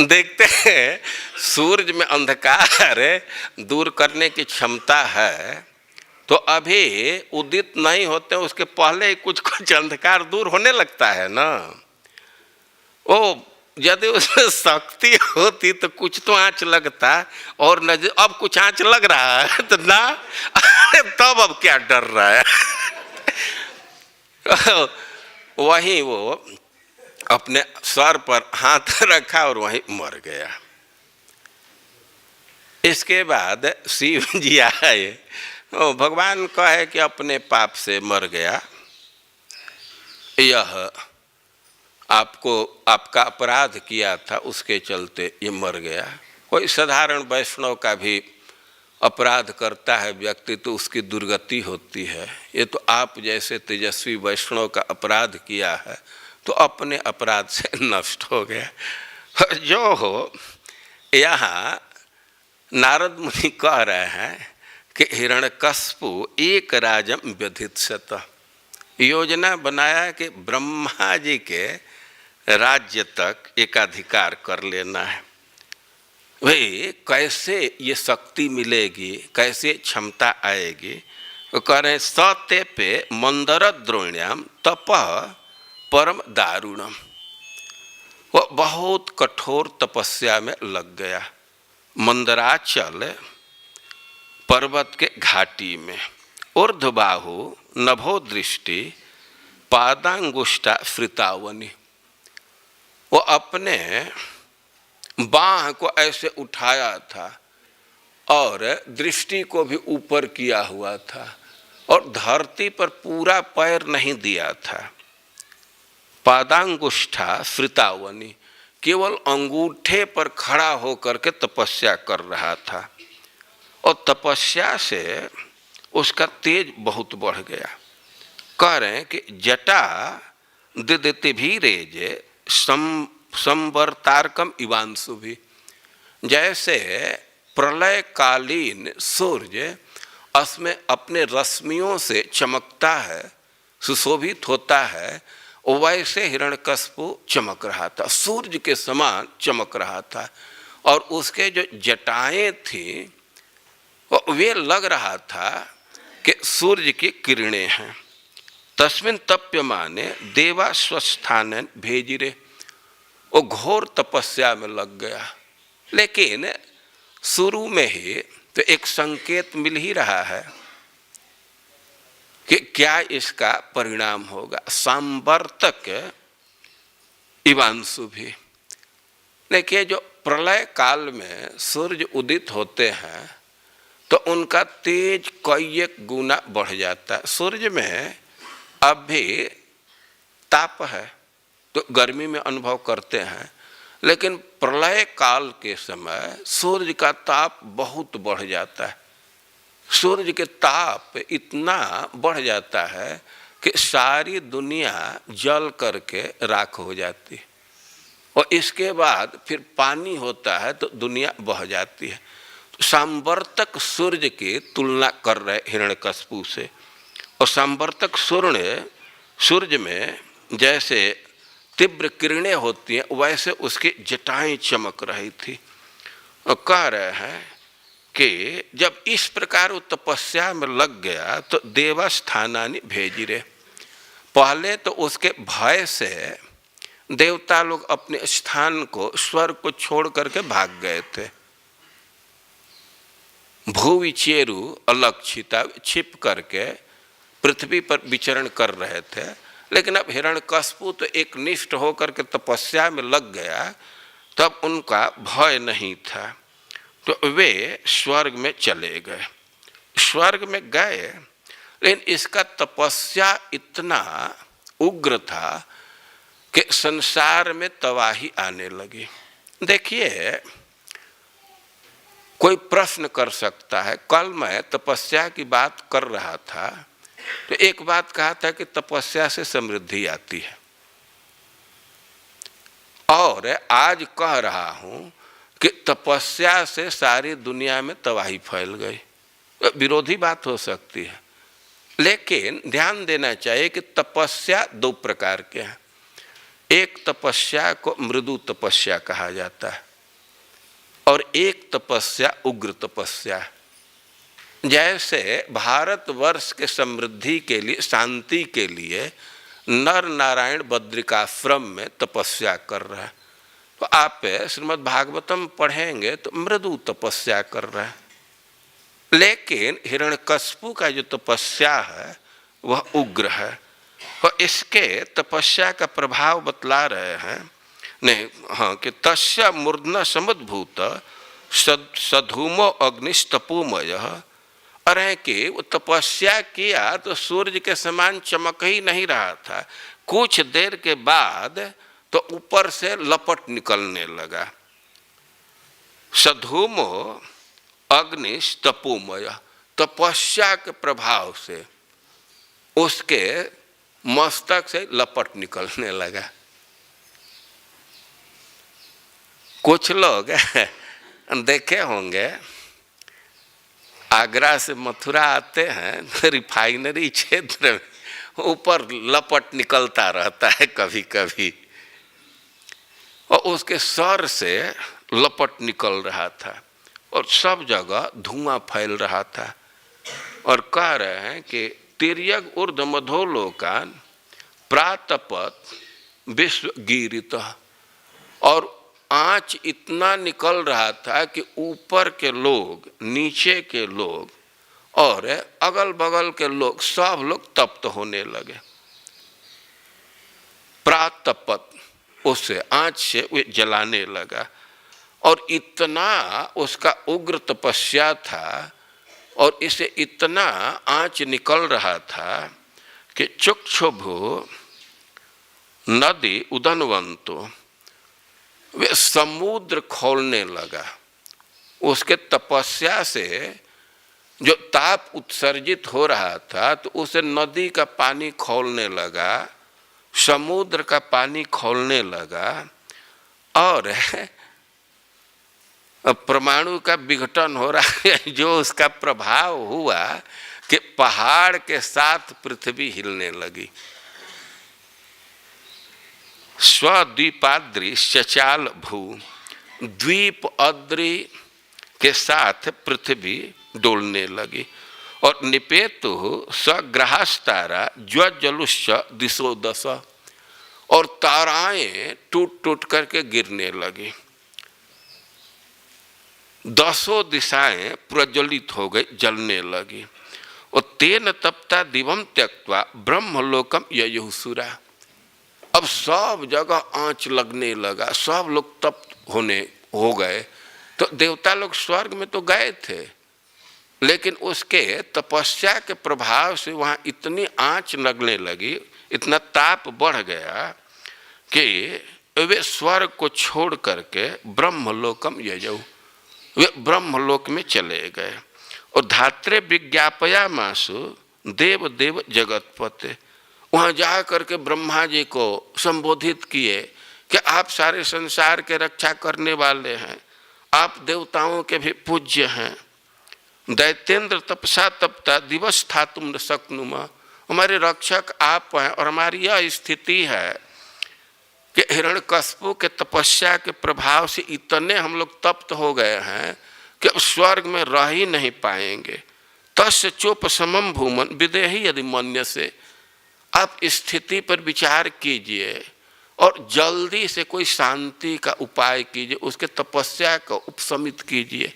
देखते हैं सूरज में अंधकार दूर करने की क्षमता है, तो अभी उदित नहीं होते उसके पहले ही कुछ कुछ अंधकार दूर होने लगता है ना। ओ यदि उसमें शक्ति होती तो कुछ तो आँच लगता, और नजर अब कुछ आँच लग रहा है तो ना, तब अब क्या डर रहा है। वहीं वो अपने सर पर हाथ रखा और वहीं मर गया। इसके बाद शिव जी आए, भगवान कहे कि अपने पाप से मर गया, यह आपको आपका अपराध किया था उसके चलते ये मर गया। कोई साधारण वैष्णव का भी अपराध करता है व्यक्ति तो उसकी दुर्गति होती है। ये तो आप जैसे तेजस्वी वैष्णव का अपराध किया है तो अपने अपराध से नष्ट हो गया। जो हो, यहाँ नारद मुनि कह रहे हैं कि हिरण्यकश्यपु एक राजम व्यधिष्यत, योजना बनाया कि ब्रह्मा जी के राज्य तक एकाधिकार कर लेना है। भाई कैसे ये शक्ति मिलेगी, कैसे क्षमता आएगी? तो कह रहे सत्य पे मंदर द्रोण्याम तपः परम दारुणम। वो बहुत कठोर तपस्या में लग गया मंदराचल पर्वत के घाटी में। ऊर्ध्वबाहु नभो दृष्टि पादांगुष्ठा फ्रितावनी, वो अपने बाह को ऐसे उठाया था और दृष्टि को भी ऊपर किया हुआ था और धरती पर पूरा पैर नहीं दिया था। पादांगुष्ठा फ्रितावनी, केवल अंगूठे पर खड़ा होकर के तपस्या कर रहा था और तपस्या से उसका तेज बहुत बढ़ गया। कह रहे हैं कि जटा दिदिति भी रेजे संवर्तारकम इवांशु भी, जैसे प्रलयकालीन सूर्य उसमें अपने रश्मियों से चमकता है, सुशोभित होता है, वैसे हिरण्यकश्यपु चमक रहा था, सूर्य के समान चमक रहा था। और उसके जो जटाएं थी वे लग रहा था कि सूर्य की किरणें हैं। तस्मिन तप्यमाने देवा स्वस्थान भेजिरे, वो घोर तपस्या में लग गया। लेकिन शुरू में ही तो एक संकेत मिल ही रहा है कि क्या इसका परिणाम होगा। सांवर्तक इवांशु भी, देखिए जो प्रलय काल में सूर्य उदित होते हैं तो उनका तेज कई एक गुना बढ़ जाता है। सूर्य में अब भी ताप है तो गर्मी में अनुभव करते हैं, लेकिन प्रलय काल के समय सूर्य का ताप बहुत बढ़ जाता है। सूर्य के ताप इतना बढ़ जाता है कि सारी दुनिया जल करके राख हो जाती है और इसके बाद फिर पानी होता है तो दुनिया बह जाती है। तो सांवर्तक सूर्य की तुलना कर रहे हिरण्यकश्यपु से, और सांवर्तक सूर्य में जैसे तीव्र किरणें होती हैं वैसे उसकी जटाएं चमक रही थी। और कह रहे हैं कि जब इस प्रकार वो तपस्या में लग गया तो देवस्थानानि भेजिरे, पहले तो उसके भय से देवता लोग अपने स्थान को, स्वर्ग को छोड़ करके भाग गए थे। भूविचेरु अलक्षिता, छिप करके पृथ्वी पर विचरण कर रहे थे। लेकिन अब हिरण्यकश्यप तो एक निष्ठ होकर के तपस्या में लग गया, तब उनका भय नहीं था, तो वे स्वर्ग में चले गए। स्वर्ग में गए, लेकिन इसका तपस्या इतना उग्र था कि संसार में तबाही आने लगी। देखिए, कोई प्रश्न कर सकता है, कल मैं तपस्या की बात कर रहा था तो एक बात कहा था कि तपस्या से समृद्धि आती है, और आज कह रहा हूं कि तपस्या से सारी दुनिया में तबाही फैल गई। विरोधी बात हो सकती है, लेकिन ध्यान देना चाहिए कि तपस्या दो प्रकार के हैं। एक तपस्या को मृदु तपस्या कहा जाता है और एक तपस्या उग्र तपस्या। जैसे भारतवर्ष के समृद्धि के लिए, शांति के लिए नर नारायण बद्रिकाश्रम में तपस्या कर रहा है, तो आप श्रीमद् भागवतम पढ़ेंगे तो मृदु तपस्या कर रहा है। लेकिन हिरण्यकश्यप का जो तपस्या है वह उग्र है, और इसके तपस्या का प्रभाव बतला रहे हैं। नहीं, हाँ, कि तस्य मूर्धन समुद्भूत सधूमो अग्निस्तपोमय। अरे कि वो तपस्या किया तो सूर्य के समान चमक ही नहीं रहा था, कुछ देर के बाद तो ऊपर से लपट निकलने लगा। सधूमो अग्निस्तपोमय, तपस्या के प्रभाव से उसके मस्तक से लपट निकलने लगा। कुछ लोग देखे होंगे, आगरा से मथुरा आते हैं, रिफाइनरी क्षेत्र में ऊपर लपट निकलता रहता है कभी कभी, और उसके सर से लपट निकल रहा था और सब जगह धुआं फैल रहा था। और कह रहे हैं कि तिर्यक ऊर्ध्व मधोलोकान प्रातपत विश्व गिरित, और आँच इतना निकल रहा था कि ऊपर के लोग, नीचे के लोग और अगल बगल के लोग, सब लोग तप्त होने लगे। प्रातपत, उससे आँच से वे जलाने लगा, और इतना उसका उग्र तपस्या था और इसे इतना आँच निकल रहा था कि चुक्षुभु नदी उदनवंतो, वे समुद्र खोलने लगा। उसके तपस्या से जो ताप उत्सर्जित हो रहा था तो उसे नदी का पानी खोलने लगा, समुद्र का पानी खोलने लगा, और परमाणु का विघटन हो रहा है, जो उसका प्रभाव हुआ कि पहाड़ के साथ पृथ्वी हिलने लगी। स्वद्वीपाद्रि सचाल भू, द्वीप अद्रि के साथ पृथ्वी डोलने लगी। और निपेतु सग्रहास्तारा ज्वज्जलुश्च दिशो दश, और ताराएं टूट टूट करके गिरने लगी। दसों दिशाएं प्रज्वलित हो गई, जलने लगी। और तेन तप्ता दिवम त्यक्त्वा ब्रह्मलोकम ययुसुरा, अब सब जगह आंच लगने लगा, सब लोग तप्त हो गए। तो देवता लोग स्वर्ग में तो गए थे, लेकिन उसके तपस्या के प्रभाव से वहाँ इतनी आंच लगने लगी, इतना ताप बढ़ गया कि वे स्वर्ग को छोड़ करके ब्रह्मलोकम यजऊ, वे ब्रह्मलोक में चले गए। और धात्रे विज्ञापया मासु देव देव जगतपते, वहाँ जा करके ब्रह्मा जी को संबोधित किए कि आप सारे संसार के रक्षा करने वाले हैं, आप देवताओं के भी पूज्य हैं। दैत्येंद्र तपसा तपता दिवस था तुम न सकनुमा, हमारे रक्षक आप हैं। और हमारी यह स्थिति है कि हिरण्यकश्यप के तपस्या के प्रभाव से इतने हम लोग तप्त हो गए हैं कि अब स्वर्ग में रह ही नहीं पाएंगे। तस्य चोपशमं भूमन विदेहि यदि मन्य से, आप स्थिति पर विचार कीजिए और जल्दी से कोई शांति का उपाय कीजिए, उसके तपस्या को उपशमित कीजिए।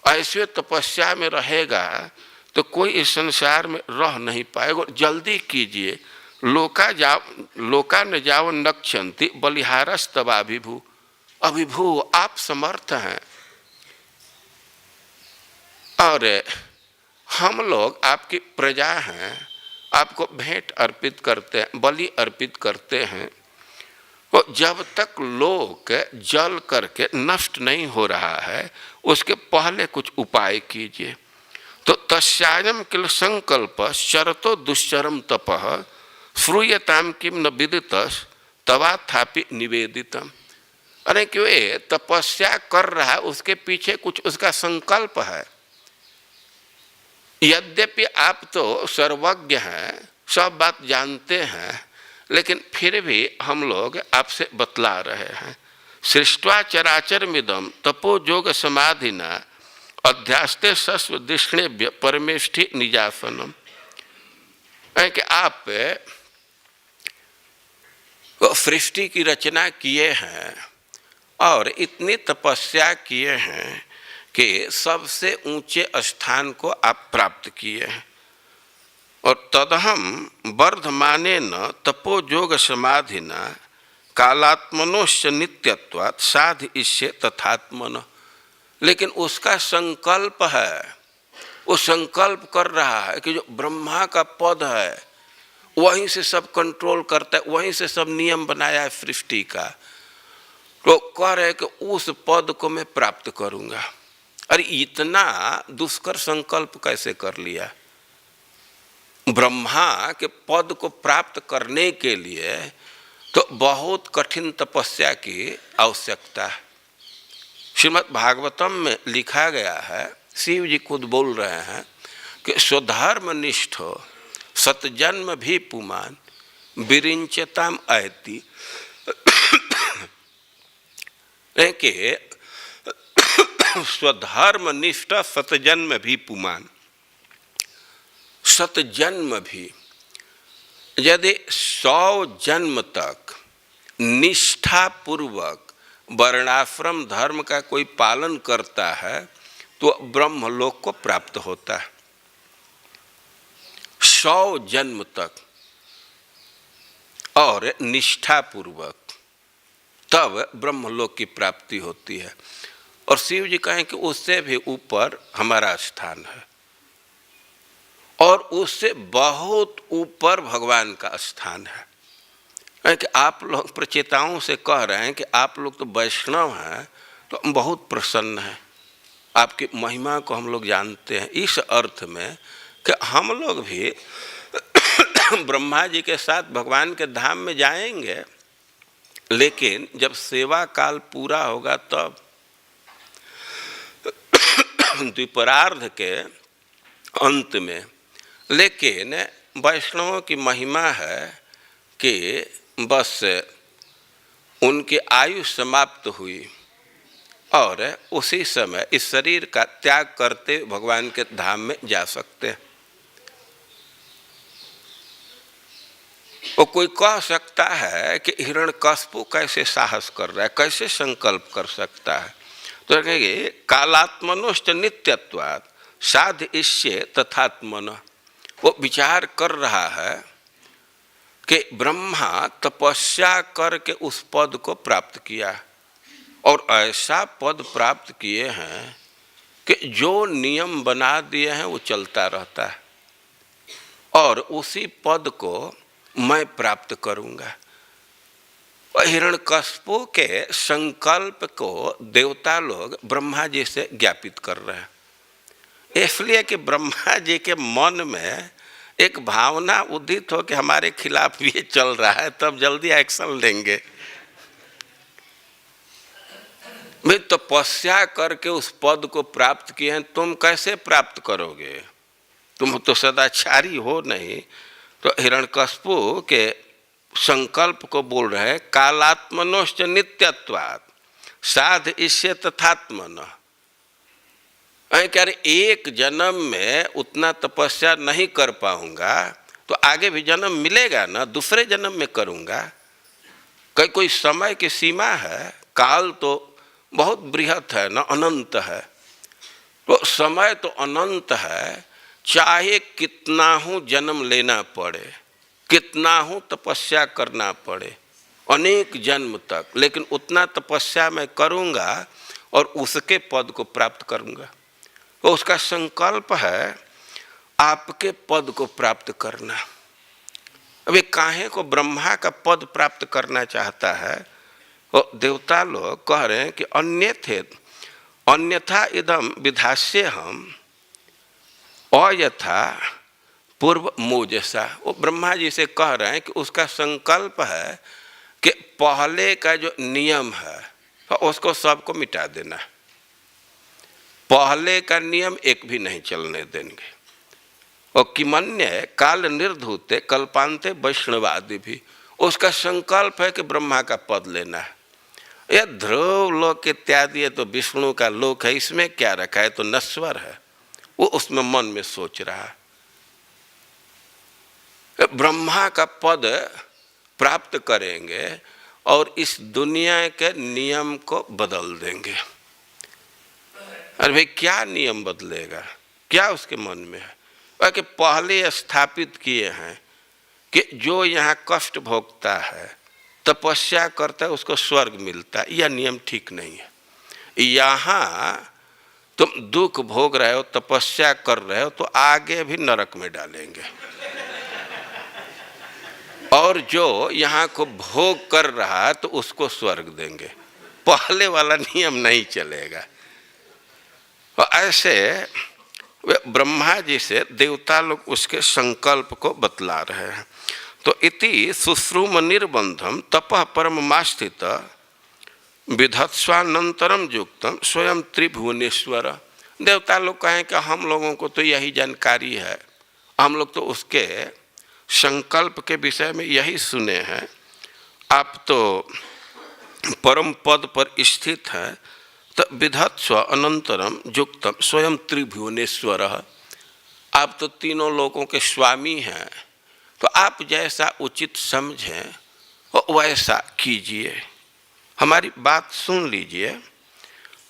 ऐसे तपस्या में रहेगा तो कोई इस संसार में रह नहीं पाएगा। जल्दी कीजिए। लोका न जाव नक्षंती बलिहारस्तवाभिभू, अभिभू आप समर्थ हैं और हम लोग आपकी प्रजा हैं, आपको भेंट अर्पित करते हैं, बलि अर्पित करते हैं। और जब तक लोक जल करके नष्ट नहीं हो रहा है उसके पहले कुछ उपाय कीजिए। तो तस्यायम किल संकल्प शरतो दुश्चरम तपः श्रूयताम किम न विदितस् तवाथापि निवेदितम। अरे क्यों ये तपस्या कर रहा है, उसके पीछे कुछ उसका संकल्प है। यद्यपि आप तो सर्वज्ञ हैं, सब बात जानते हैं, लेकिन फिर भी हम लोग आपसे बतला रहे हैं। सृष्ट्वा चराचर मिदम तपो जोग समाधिना अध्यास्ते सस्व दिष्णेभ्य परमेष्ठि निजासनम। कि आप सृष्टि की रचना किए हैं और इतनी तपस्या किए हैं कि सबसे ऊंचे स्थान को आप प्राप्त किए हैं। और तदहम वर्धमाने न तपोयोग समाधिना कालात्मनोश्च नित्यत्वात् साध इष्ये तथात्मन। लेकिन उसका संकल्प है, वो संकल्प कर रहा है कि जो ब्रह्मा का पद है वहीं से सब कंट्रोल करता है, वहीं से सब नियम बनाया है सृष्टि का, तो कह रहे कि उस पद को मैं प्राप्त करूंगा। अरे इतना दुष्कर संकल्प कैसे कर लिया? ब्रह्मा के पद को प्राप्त करने के लिए तो बहुत कठिन तपस्या की आवश्यकता है। श्रीमद् भागवतम में लिखा गया है, शिव जी खुद बोल रहे हैं कि स्वधर्म निष्ठ सतजन्म भी पुमान विरिंचताम ऐति। कि स्वधर्म निष्ठ सतजन्म भी पुमान, सतजन्म भी यदि 100 जन्म तक निष्ठा पूर्वक वर्णाश्रम धर्म का कोई पालन करता है तो ब्रह्मलोक को प्राप्त होता है। 100 जन्म तक और निष्ठा पूर्वक तब ब्रह्मलोक की प्राप्ति होती है। और शिव जी कहें कि उससे भी ऊपर हमारा स्थान है और उससे बहुत ऊपर भगवान का स्थान है। कि आप लोग प्रचेताओं से कह रहे हैं कि आप लोग तो वैष्णव हैं, तो हम बहुत प्रसन्न हैं, आपकी महिमा को हम लोग जानते हैं। इस अर्थ में कि हम लोग भी ब्रह्मा जी के साथ भगवान के धाम में जाएंगे, लेकिन जब सेवा काल पूरा होगा तब द्विपरार्ध के अंत में। लेकिन वैष्णवों की महिमा है कि बस उनकी आयु समाप्त हुई और उसी समय इस शरीर का त्याग करते भगवान के धाम में जा सकते हैं। वो कोई कह सकता है कि हिरण्यकश्यप कैसे साहस कर रहा है, कैसे संकल्प कर सकता है? तो कहेंगे कालात्मनोश्च नित्यत्वात् साध इष्ये तथात्मन। वो विचार कर रहा है कि ब्रह्मा तपस्या करके उस पद को प्राप्त किया और ऐसा पद प्राप्त किए हैं कि जो नियम बना दिए हैं वो चलता रहता है और उसी पद को मैं प्राप्त करूंगा। हिरण्यकश्यप के संकल्प को देवता लोग ब्रह्मा जी से ज्ञापित कर रहे हैं, इसलिए कि ब्रह्मा जी के मन में एक भावना उदित हो कि हमारे खिलाफ ये चल रहा है, तब जल्दी एक्शन लेंगे। भाई तपस्या करके उस पद को प्राप्त किए हैं, तुम कैसे प्राप्त करोगे? तुम तो सदाचारी हो नहीं। तो हिरण्यकश्यप के संकल्प को बोल रहे हैं कालात्मनोश्च नित्यत्वात् साध इष्ये तथात्मन। कह रहे एक जन्म में उतना तपस्या नहीं कर पाऊंगा तो आगे भी जन्म मिलेगा ना, दूसरे जन्म में करूंगा। कोई समय की सीमा है, काल तो बहुत बृहत है ना, अनंत है। तो समय तो अनंत है, चाहे कितना हूँ जन्म लेना पड़े, कितना हूँ तपस्या करना पड़े, अनेक जन्म तक, लेकिन उतना तपस्या मैं करूँगा और उसके पद को प्राप्त करूँगा। तो उसका संकल्प है आपके पद को प्राप्त करना। अभी काहे को ब्रह्मा का पद प्राप्त करना चाहता है? और देवता लोग कह रहे हैं कि अन्यथा इदम विधास्य हम अयथा पूर्व मोजसा। वो ब्रह्मा जी से कह रहे हैं कि उसका संकल्प है कि पहले का जो नियम है उसको सबको मिटा देना, पहले का नियम एक भी नहीं चलने देंगे। और किमन्य काल निर्धूते कल्पांते वैष्णवादि भी, उसका संकल्प है कि ब्रह्मा का पद लेना है। यह ध्रुव लोक इत्यादि है तो विष्णु का लोक है, इसमें क्या रखा है, तो नश्वर है। वो उसमें मन में सोच रहा है ब्रह्मा का पद प्राप्त करेंगे और इस दुनिया के नियम को बदल देंगे। अरे भाई क्या नियम बदलेगा, क्या उसके मन में है? कि पहले स्थापित किए हैं कि जो यहाँ कष्ट भोगता है, तपस्या करता है, उसको स्वर्ग मिलता है। यह नियम ठीक नहीं है। यहाँ तुम दुख भोग रहे हो, तपस्या कर रहे हो, तो आगे भी नरक में डालेंगे, और जो यहाँ को भोग कर रहा है तो उसको स्वर्ग देंगे। पहले वाला नियम नहीं चलेगा। और ऐसे ब्रह्मा जी से देवता लोग उसके संकल्प को बतला रहे हैं। तो इति सुश्रुम निर्बंधम तपः परममास्थित विधत्स्वानंतरम युक्तम स्वयं त्रिभुवनेश्वर। देवता लोग कहें कि हम लोगों को तो यही जानकारी है, हम लोग तो उसके संकल्प के विषय में यही सुने हैं। आप तो परम पद पर स्थित हैं, तो विधत्स्व अनंतरम युक्तम स्वयं त्रिभुवनेश्वर। आप तो तीनों लोगों के स्वामी हैं, तो आप जैसा उचित समझें वैसा कीजिए, हमारी बात सुन लीजिए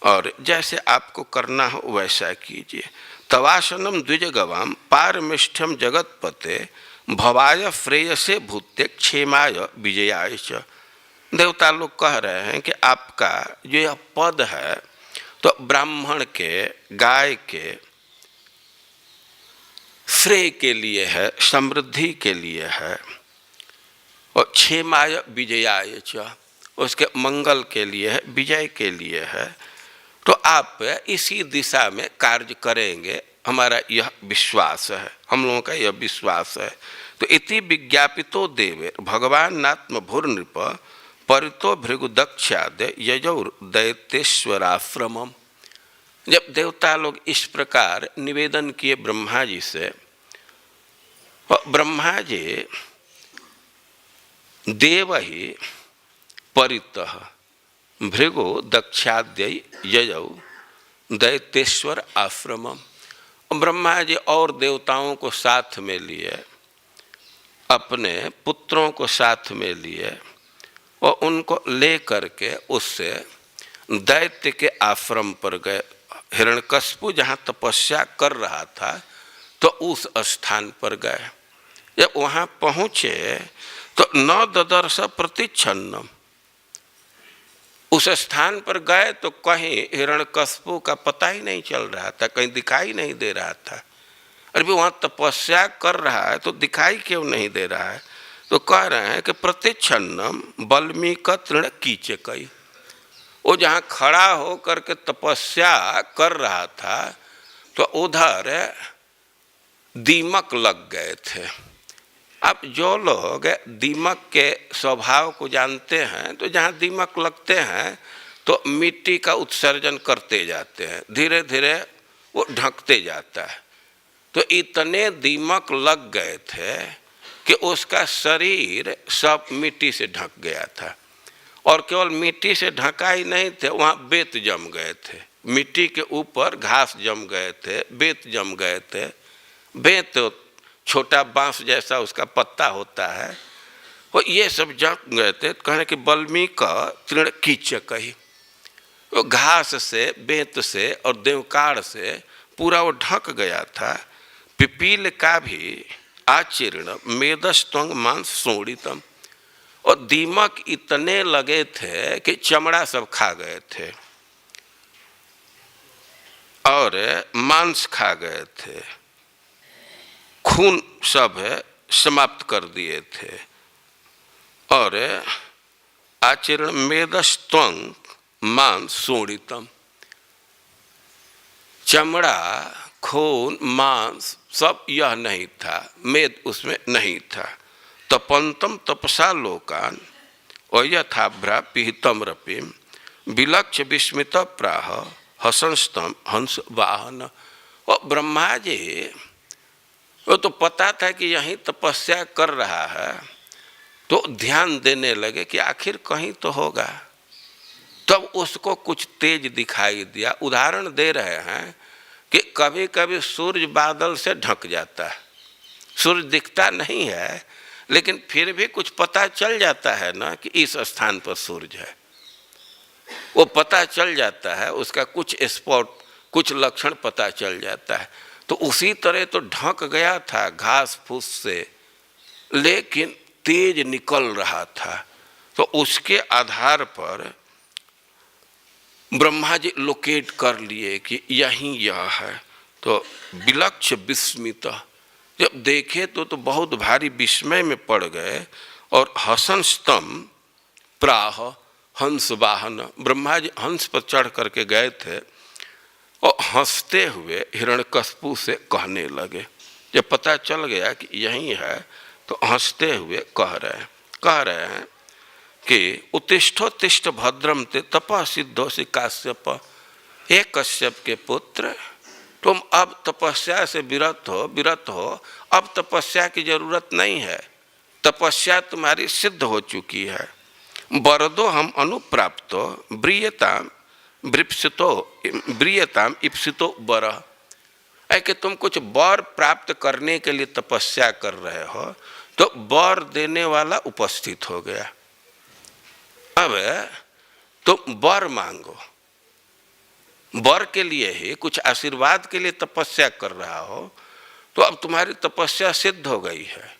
और जैसे आपको करना हो वैसा कीजिए। तवासनम द्विजगवाम पारमिष्ठ्यम जगतपते भवाय श्रेयसे भूते क्षेमाय विजयाय च। देवता लोग कह रहे हैं कि आपका जो यह पद है तो ब्राह्मण के, गाय के श्रेय के लिए है, समृद्धि के लिए है, और क्षेमाय विजयाय च, उसके मंगल के लिए है, विजय के लिए है। तो आप इसी दिशा में कार्य करेंगे, हमारा यह विश्वास है, हम लोगों का यह विश्वास है। तो इति विज्ञापितो देवे भगवान नात्म भूर नृप परितो भृगुदक्षादे यजौर दैत्येश्वराश्रमम। जब देवता लोग इस प्रकार निवेदन किए ब्रह्मा जी से, ब्रह्मा जी देव ही परितः भृगु दक्षाद्य यजौ दैत्येश्वर आश्रमम। ब्रह्मा जी और देवताओं को साथ में लिए, अपने पुत्रों को साथ में लिए और उनको ले करके उससे दैत्य के आश्रम पर गए। हिरण्यकश्यप जहाँ तपस्या कर रहा था तो उस स्थान पर गए। जब वहाँ पहुँचे तो न ददर्श प्रतिच्छन्नम, उस स्थान पर गए तो कहीं हिरण्यकश्यप का पता ही नहीं चल रहा था, कहीं दिखाई नहीं दे रहा था। अरे भी वहाँ तपस्या कर रहा है तो दिखाई क्यों नहीं दे रहा है? तो कह रहे हैं कि प्रतिच्छन्नम बल्मीक तृण कीचकई। वो जहाँ खड़ा हो करके तपस्या कर रहा था तो उधर दीमक लग गए थे। अब जो लोग दीमक के स्वभाव को जानते हैं तो जहाँ दीमक लगते हैं तो मिट्टी का उत्सर्जन करते जाते हैं, धीरे धीरे वो ढकते जाता है। तो इतने दीमक लग गए थे कि उसका शरीर सब मिट्टी से ढक गया था। और केवल मिट्टी से ढका ही नहीं थे, वहाँ बेत जम गए थे, मिट्टी के ऊपर घास जम गए थे, बेत जम गए थे। बेत तो छोटा बांस जैसा उसका पत्ता होता है, वो ये सब जम गए थे। कहने कि बल्मीका तृण कीच कही, वो घास से, बेत से और देवकार से पूरा वो ढक गया था। पिपील का भी आचीर्ण मेदस्तंग मांस सोड़ितम, और दीमक इतने लगे थे कि चमड़ा सब खा गए थे और मांस खा गए थे, खून सब समाप्त कर दिए थे। और आचरण मेदस्तंग मांस सोड़ितम, चमड़ा, खून, मांस सब यह नहीं था, मेद उसमें नहीं था। तपंतम तपसा लोकान अयथाभ्रा पिहितम रपिम विलक्ष्य विस्मित प्राह हसंस्तम हंस वाहन। और ब्रह्मा जी वो तो पता था कि यहीं तपस्या कर रहा है, तो ध्यान देने लगे कि आखिर कहीं तो होगा। तब उसको कुछ तेज दिखाई दिया। उदाहरण दे रहे हैं कि कभी कभी सूर्य बादल से ढक जाता है, सूर्य दिखता नहीं है, लेकिन फिर भी कुछ पता चल जाता है ना कि इस स्थान पर सूर्य है, वो पता चल जाता है, उसका कुछ स्पॉट, कुछ लक्षण पता चल जाता है। तो उसी तरह तो ढक गया था घास फूस से, लेकिन तेज निकल रहा था। तो उसके आधार पर ब्रह्मा जी लोकेट कर लिए कि यहीं यह है। तो विलक्ष्य विस्मित, जब देखे तो बहुत भारी विस्मय में पड़ गए। और हसन स्तंभ प्राह हंस वाहन, ब्रह्मा जी हंस पर चढ़ करके गए थे और हंसते हुए हिरण्यकश्यप से कहने लगे। जब पता चल गया कि यही है तो हंसते हुए कह रहे हैं कि उत्तिष्ठो तिष्ठ भद्रम ते तपः सिद्धोसि काश्यप। हे कश्यप के पुत्र, तुम अब तपस्या से विरत हो, अब तपस्या की जरूरत नहीं है, तपस्या तुम्हारी सिद्ध हो चुकी है। वरदो हम अनुप्राप्तो ब्रियताम इप्सितो वर, है कि तुम कुछ वर प्राप्त करने के लिए तपस्या कर रहे हो, तो वर देने वाला उपस्थित हो गया। अब तुम वर मांगो, वर के लिए ही, कुछ आशीर्वाद के लिए तपस्या कर रहा हो, तो अब तुम्हारी तपस्या सिद्ध हो गई है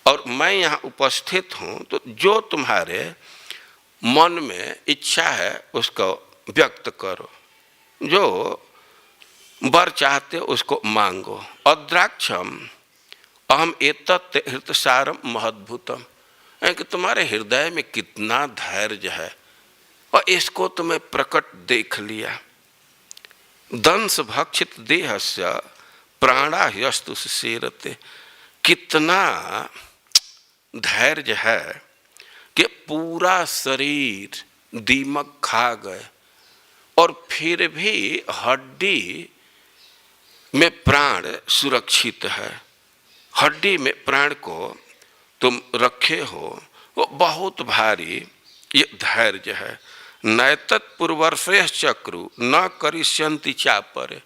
और मैं यहाँ उपस्थित हूँ। तो जो तुम्हारे मन में इच्छा है उसको व्यक्त करो, जो वर चाहते उसको मांगो। अद्राक्षम अहम एतत् हृतसारम महद्भुतम, कि तुम्हारे हृदय में कितना धैर्य है और इसको तुम्हें प्रकट देख लिया। दंश भक्षित देहस्य प्राणा यस्तु सेरते, कितना धैर्य है कि पूरा शरीर दीमक खा गए और फिर भी हड्डी में प्राण सुरक्षित है। हड्डी में प्राण को तुम रखे हो, वो बहुत भारी ये धैर्य है। नैतत् पूर्वर्षे चक्रु न करिष्यन्ति चापर,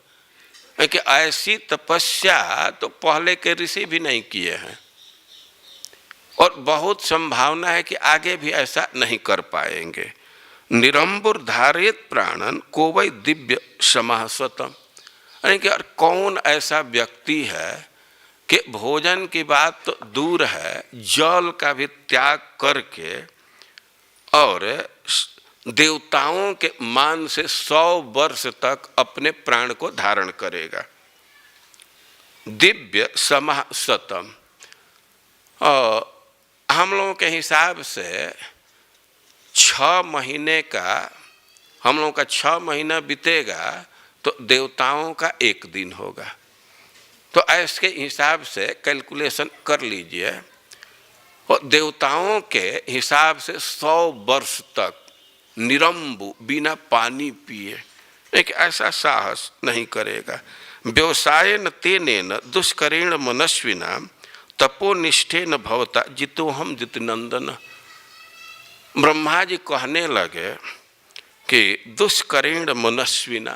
कि ऐसी तपस्या तो पहले के ऋषि भी नहीं किए हैं और बहुत संभावना है कि आगे भी ऐसा नहीं कर पाएंगे। निरंबुर धारित प्राणन को वै दिव्य समासतम, यानी कि कौन ऐसा व्यक्ति है कि भोजन की बात तो दूर है, जल का भी त्याग करके और देवताओं के मान से 100 वर्ष तक अपने प्राण को धारण करेगा। दिव्य समासतम, और हम लोगों के हिसाब से 6 महीने का, हम लोगों का 6 महीना बीतेगा तो देवताओं का 1 दिन होगा। तो इसके हिसाब से कैलकुलेशन कर लीजिए, और देवताओं के हिसाब से 100 वर्ष तक निरंबु बिना पानी पिए एक ऐसा साहस नहीं करेगा। व्यवसायेन तेनेन दुष्करेण मनस्विना तपोनिष्ठेन भवता जितोहम जितनंदन। ब्रह्मा जी कहने लगे कि दुष्करेण मनस्विना,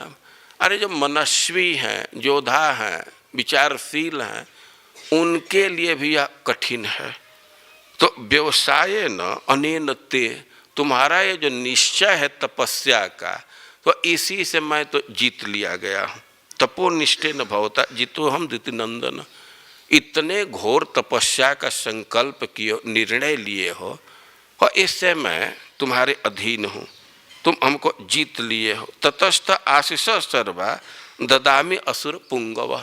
अरे जो मनस्वी हैं, योद्धा हैं, विचारशील हैं, उनके लिए भी यह कठिन है। तो व्यवसाय न अनेन ते, तुम्हारा ये जो निश्चय है तपस्या का, तो इसी से मैं तो जीत लिया गया हूँ। तपोनिष्ठे न भवता जितो हम दितिनंदन, इतने घोर तपस्या का संकल्प किए, निर्णय लिए हो, और इससे मैं तुम्हारे अधीन हूँ, तुम हमको जीत लिए हो। ततस्थ आशीष सर्वा ददामी असुर पुंगव,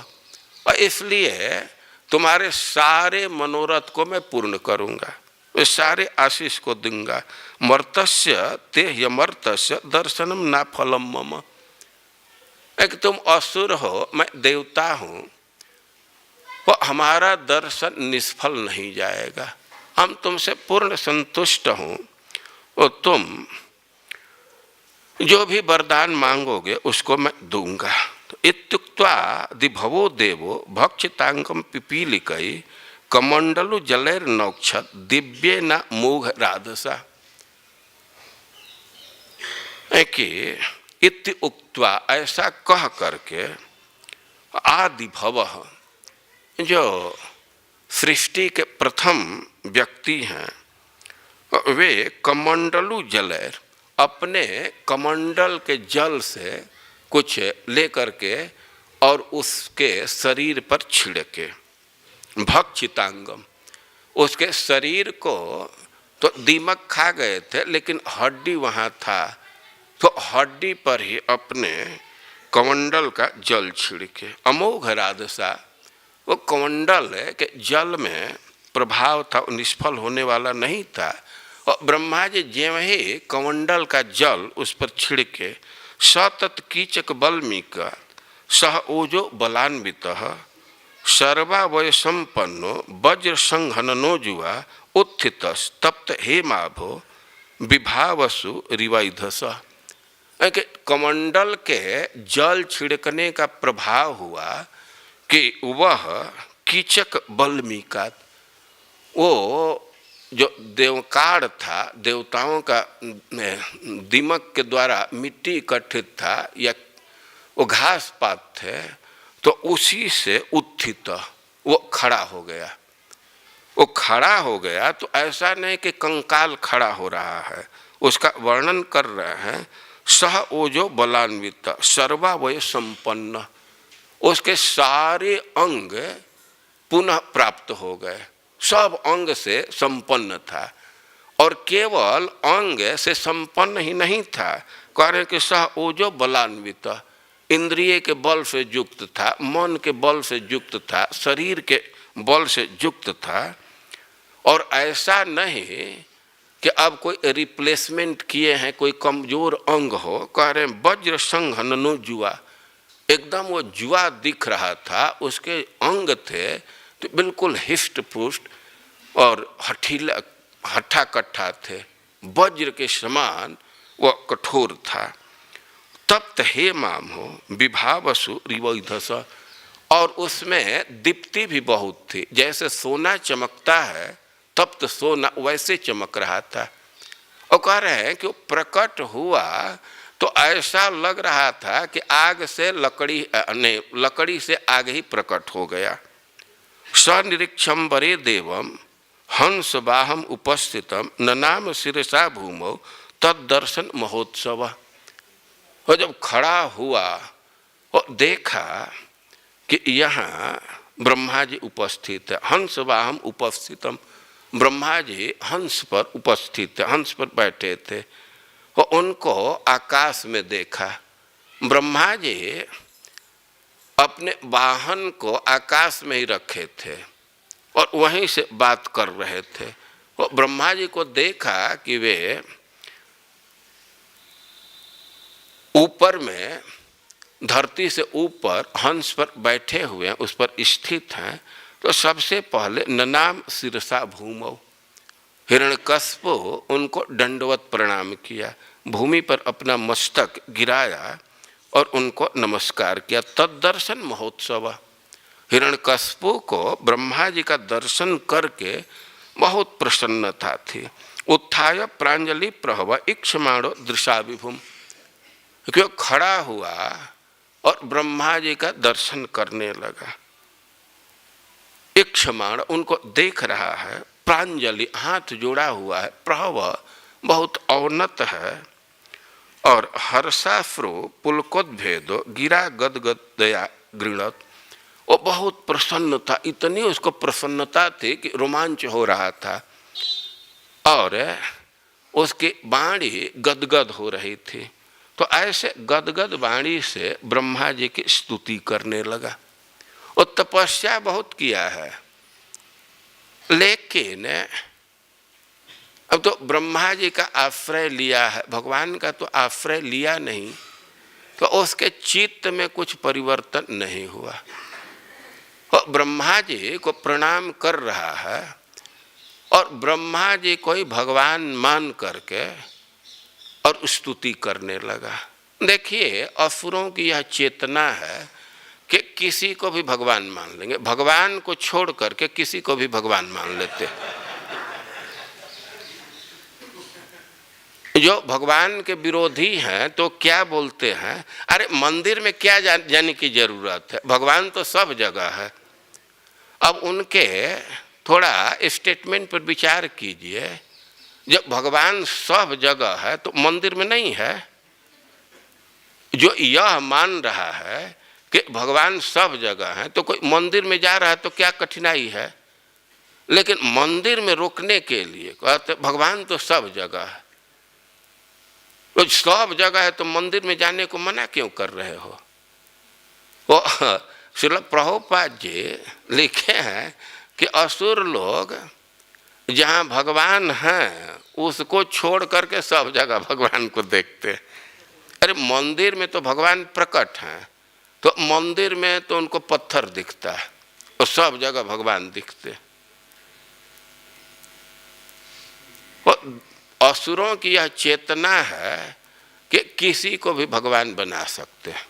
और इसलिए तुम्हारे सारे मनोरथ को मैं पूर्ण करूँगा, इस सारे आशीष को दूंगा। मर्तस्य ते यमर्तस्य दर्शनम ना फलम मम, एक तुम असुर हो, मैं देवता हूँ, वो हमारा दर्शन निष्फल नहीं जाएगा, हम तुमसे पूर्ण संतुष्ट हूँ, और तुम जो भी वरदान मांगोगे उसको मैं दूंगा। तो इत्युक्त्वा दिभवो देवो भक्षितांगम पिपीलिकै कमंडलु जलैर नौक्षत दिव्ये न मोघ राधसा, कि इति उक्त्वा, ऐसा कह करके आदिभव, जो सृष्टि के प्रथम व्यक्ति हैं, वे कमंडलु जलैर, अपने कमंडल के जल से कुछ लेकर के और उसके शरीर पर छिड़के। भक्षितांगम, उसके शरीर को तो दीमक खा गए थे, लेकिन हड्डी वहाँ था, तो हड्डी पर ही अपने कमंडल का जल छिड़के। अमोघ राधसा, वो कमंडल के जल में प्रभाव था, निष्फल होने वाला नहीं था, और ब्रह्मा जी ज्यों ही कमंडल का जल उस पर छिड़के, सतत कीचक बल्मीक सह ओजो बलान्वित सर्वावय संपन्नो वज्र संघननो जुआ उत्थित तप्त हेमाभो विभावसु रिवाइधस, कमंडल के जल छिड़कने का प्रभाव हुआ कि वह कीचक बल्मीका, वो जो देवकाड़ था, देवताओं का दीमक के द्वारा मिट्टी इकट्ठित था, या वो घास पात थे, तो उसी से उत्थित वो खड़ा हो गया। वो खड़ा हो गया तो ऐसा नहीं कि कंकाल खड़ा हो रहा है, उसका वर्णन कर रहे हैं। सह ओजो बलान्वित सर्वावय संपन्न, उसके सारे अंग पुनः प्राप्त हो गए, सब अंग से संपन्न था, और केवल अंग से संपन्न ही नहीं था, कह रहे कि सह ओजो बलान्वित, इंद्रिय के बल से युक्त था, मन के बल से युक्त था, शरीर के बल से युक्त था, और ऐसा नहीं कि अब कोई रिप्लेसमेंट किए हैं, कोई कमजोर अंग हो, कह रहे वज्र संघननो जुआ, एकदम वो जुआ दिख रहा था, उसके अंग थे तो बिल्कुल हिष्ट पुष्ट और हठीला हट्ठा कट्ठा थे, वज्र के समान वह कठोर था। तप्त हे माम हो विभावसु रिवैधस, और उसमें दीप्ति भी बहुत थी, जैसे सोना चमकता है तप्त सोना वैसे चमक रहा था। और कह रहे हैं कि वो प्रकट हुआ तो ऐसा लग रहा था कि आग से लकड़ी से आग ही प्रकट हो गया। सनिरीक्षम वरे देवम हंस बाहम उपस्थितम ननाम शिरसा भूमौ तद्दर्शन महोत्सव। और जब खड़ा हुआ और देखा कि यहाँ ब्रह्मा जी उपस्थित है, हंस वाहम उपस्थितम, ब्रह्मा जी हंस पर उपस्थित है, हंस पर बैठे थे, और उनको आकाश में देखा। ब्रह्मा जी अपने वाहन को आकाश में ही रखे थे और वहीं से बात कर रहे थे। और ब्रह्मा जी को देखा कि वे ऊपर में धरती से ऊपर हंस पर बैठे हुए हैं, उस पर स्थित हैं, तो सबसे पहले ननाम शिरसा भूमौ, हिरण्यकश्यप उनको दंडवत प्रणाम किया, भूमि पर अपना मस्तक गिराया और उनको नमस्कार किया। तद्दर्शन महोत्सव, हिरण्यकश्यप को ब्रह्मा जी का दर्शन करके बहुत प्रसन्नता थी। उत्थाय प्रांजलि प्रहव इक्षमाणो दृशा विभुम, कि वो खड़ा हुआ और ब्रह्मा जी का दर्शन करने लगा। एक क्षमाण उनको देख रहा है, प्रांजलि हाथ जोड़ा हुआ है, प्रभव बहुत अवनत है और हर्षाश्रु पुलकोद्भेदो गिरा गदगद दया गृणत। वो बहुत प्रसन्न था, इतनी उसको प्रसन्नता थी कि रोमांच हो रहा था और उसकी वाणी गदगद हो रही थी। तो ऐसे गदगद वाणी से ब्रह्मा जी की स्तुति करने लगा। वो तपस्या बहुत किया है, लेकिन अब तो ब्रह्मा जी का आश्रय लिया है, भगवान का तो आश्रय लिया नहीं, तो उसके चित्त में कुछ परिवर्तन नहीं हुआ। वो ब्रह्मा जी को प्रणाम कर रहा है और ब्रह्मा जी को ही भगवान मान करके और स्तुति करने लगा। देखिए, असुरों की यह चेतना है कि किसी को भी भगवान मान लेंगे, भगवान को छोड़ करके किसी को भी भगवान मान लेते। जो भगवान के विरोधी हैं तो क्या बोलते हैं, अरे मंदिर में क्या जाने की जरूरत है, भगवान तो सब जगह है। अब उनके थोड़ा स्टेटमेंट पर विचार कीजिए, जब भगवान सब जगह है तो मंदिर में नहीं है। जो यह मान रहा है कि भगवान सब जगह है तो कोई मंदिर में जा रहा है तो क्या कठिनाई है, लेकिन मंदिर में रोकने के लिए कहते भगवान तो सब जगह है। तो सब जगह है तो मंदिर में जाने को मना क्यों कर रहे हो? वो श्रील प्रभुपाद जी लिखे हैं कि असुर लोग जहाँ भगवान हैं उसको छोड़ करके सब जगह भगवान को देखते। अरे मंदिर में तो भगवान प्रकट हैं, तो मंदिर में तो उनको पत्थर दिखता है और सब जगह भगवान दिखते। असुरों की यह चेतना है कि किसी को भी भगवान बना सकते हैं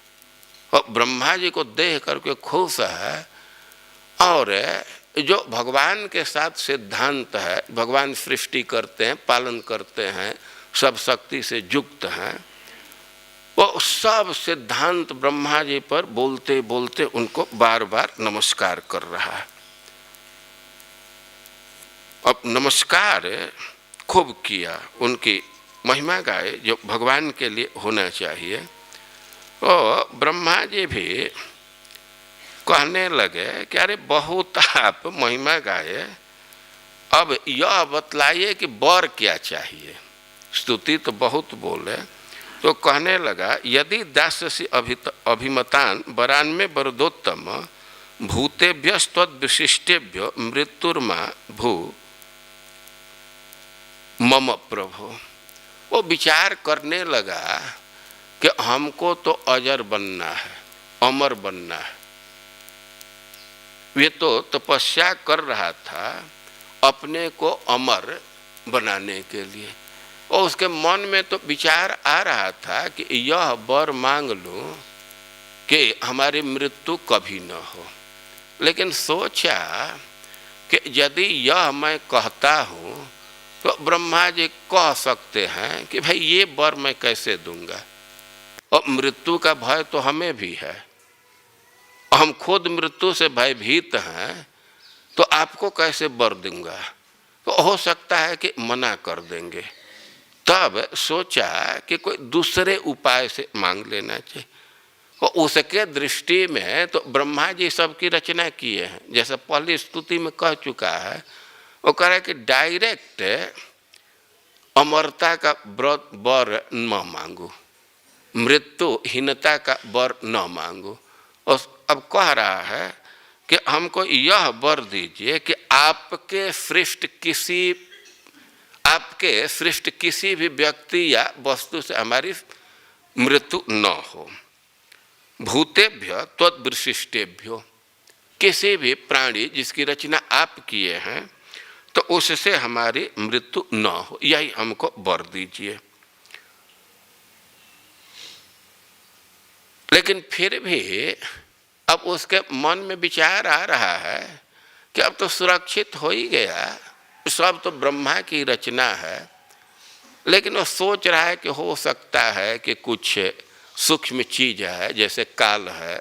और ब्रह्मा जी को देख करके खुश है। और जो भगवान के साथ सिद्धांत है, भगवान सृष्टि करते हैं, पालन करते हैं, सब शक्ति से युक्त हैं, वो सब सिद्धांत ब्रह्मा जी पर बोलते बोलते उनको बार बार नमस्कार कर रहा है। अब नमस्कार खूब किया, उनकी महिमा गाए जो भगवान के लिए होना चाहिए। तो ब्रह्मा जी भी कहने लगे कि अरे बहुत आप महिमा गाए, अब यह बतलाइए कि वर क्या चाहिए। स्तुति तो बहुत बोले, तो कहने लगा यदि दास्यसि अभिमतान वरान्मे वरदोत्तम भूतेभ्यस्तद विशिष्टेभ्यो मृत्युर्मा भू मम प्रभु। वो विचार करने लगा कि हमको तो अजर बनना है, अमर बनना है। वे तो तपस्या कर रहा था अपने को अमर बनाने के लिए, और उसके मन में तो विचार आ रहा था कि यह वर मांग लूं कि हमारी मृत्यु कभी न हो। लेकिन सोचा कि यदि यह मैं कहता हूँ तो ब्रह्मा जी कह सकते हैं कि भाई ये वर मैं कैसे दूंगा, और मृत्यु का भय तो हमें भी है, हम खुद मृत्यु से भयभीत हैं, तो आपको कैसे वर दूंगा। तो हो सकता है कि मना कर देंगे। तब सोचा कि कोई दूसरे उपाय से मांग लेना चाहिए। और उसके दृष्टि में तो ब्रह्मा जी सबकी रचना किए हैं, जैसा पहली स्तुति में कह चुका है। वो कह रहा है कि डायरेक्ट अमरता का वर न मांगू, मृत्युहीनता का वर न मांगू। और अब कह रहा है कि हमको यह वर दीजिए कि आपके सृष्ट किसी भी व्यक्ति या वस्तु से हमारी मृत्यु न हो। भूतेभ्य त्वद्विशिष्टेभ्यो, किसी भी प्राणी जिसकी रचना आप किए हैं तो उससे हमारी मृत्यु न हो, यही हमको वर दीजिए। लेकिन फिर भी अब उसके मन में विचार आ रहा है कि अब तो सुरक्षित हो ही गया, सब तो ब्रह्मा की रचना है। लेकिन वो सोच रहा है कि हो सकता है कि कुछ सूक्ष्म चीज है जैसे काल है,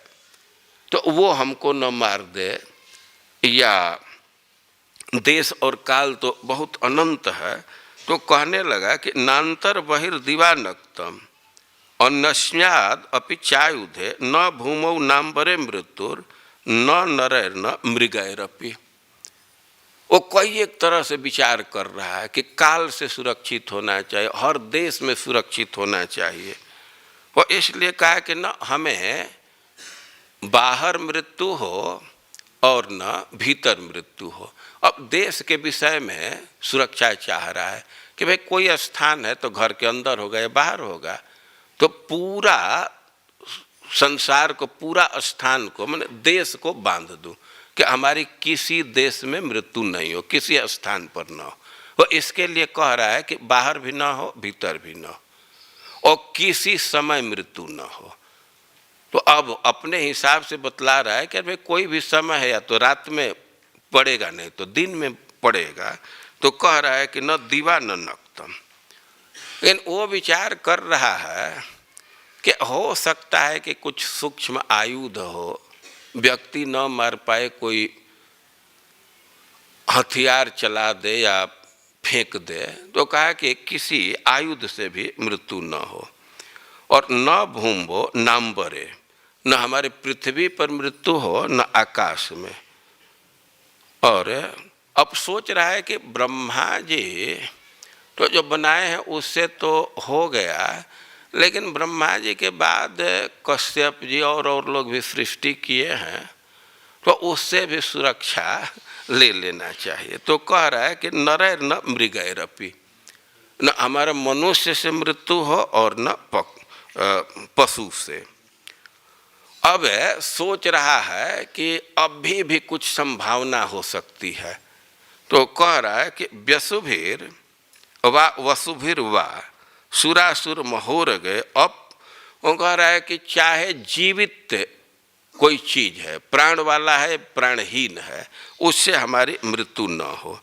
तो वो हमको न मार दे, या देश और काल तो बहुत अनंत है। तो कहने लगा कि नान्तर बहिर्दिवानक्तम अन्यस्माद् अपि चायुधे न भूमौ नाम्बरे मृत्युर न नरैर न मृगैरपि। वो कोई एक तरह से विचार कर रहा है कि काल से सुरक्षित होना चाहिए, हर देश में सुरक्षित होना चाहिए। वो इसलिए कहा कि न हमें बाहर मृत्यु हो और न भीतर मृत्यु हो। अब देश के विषय में सुरक्षा चाह रहा है कि भाई कोई स्थान है तो घर के अंदर होगा या बाहर होगा, तो पूरा संसार को, पूरा स्थान को, माने देश को बांध दूं कि हमारी किसी देश में मृत्यु नहीं हो, किसी स्थान पर न हो। वो इसके लिए कह रहा है कि बाहर भी ना हो, भीतर भी ना हो, और किसी समय मृत्यु न हो। तो अब अपने हिसाब से बतला रहा है कि भाई कोई भी समय है, या तो रात में पड़ेगा नहीं तो दिन में पड़ेगा। तो कह रहा है कि न दीवा न नक्तम। लेकिन वो विचार कर रहा है कि हो सकता है कि कुछ सूक्ष्म आयुध हो, व्यक्ति न मार पाए, कोई हथियार चला दे या फेंक दे। तो कहा कि किसी आयुध से भी मृत्यु न हो, और न भूम्बो नाम्बरे, न हमारे पृथ्वी पर मृत्यु हो न आकाश में। और अब सोच रहा है कि ब्रह्मा जी तो जो बनाए हैं उससे तो हो गया, लेकिन ब्रह्मा जी के बाद कश्यप जी और लोग भी सृष्टि किए हैं, तो उससे भी सुरक्षा ले लेना चाहिए। तो कह रहा है कि नरैर न मृगैरपि, न हमारा मनुष्य से मृत्यु हो और न पशु से। अब सोच रहा है कि अभी भी कुछ संभावना हो सकती है। तो कह रहा है कि व्यसुभिर वा वसुभिर वा सुरासुर महोरग। अब वो कह रहा है कि चाहे जीवित कोई चीज है, प्राण वाला है, प्राणहीन है, उससे हमारी मृत्यु न हो,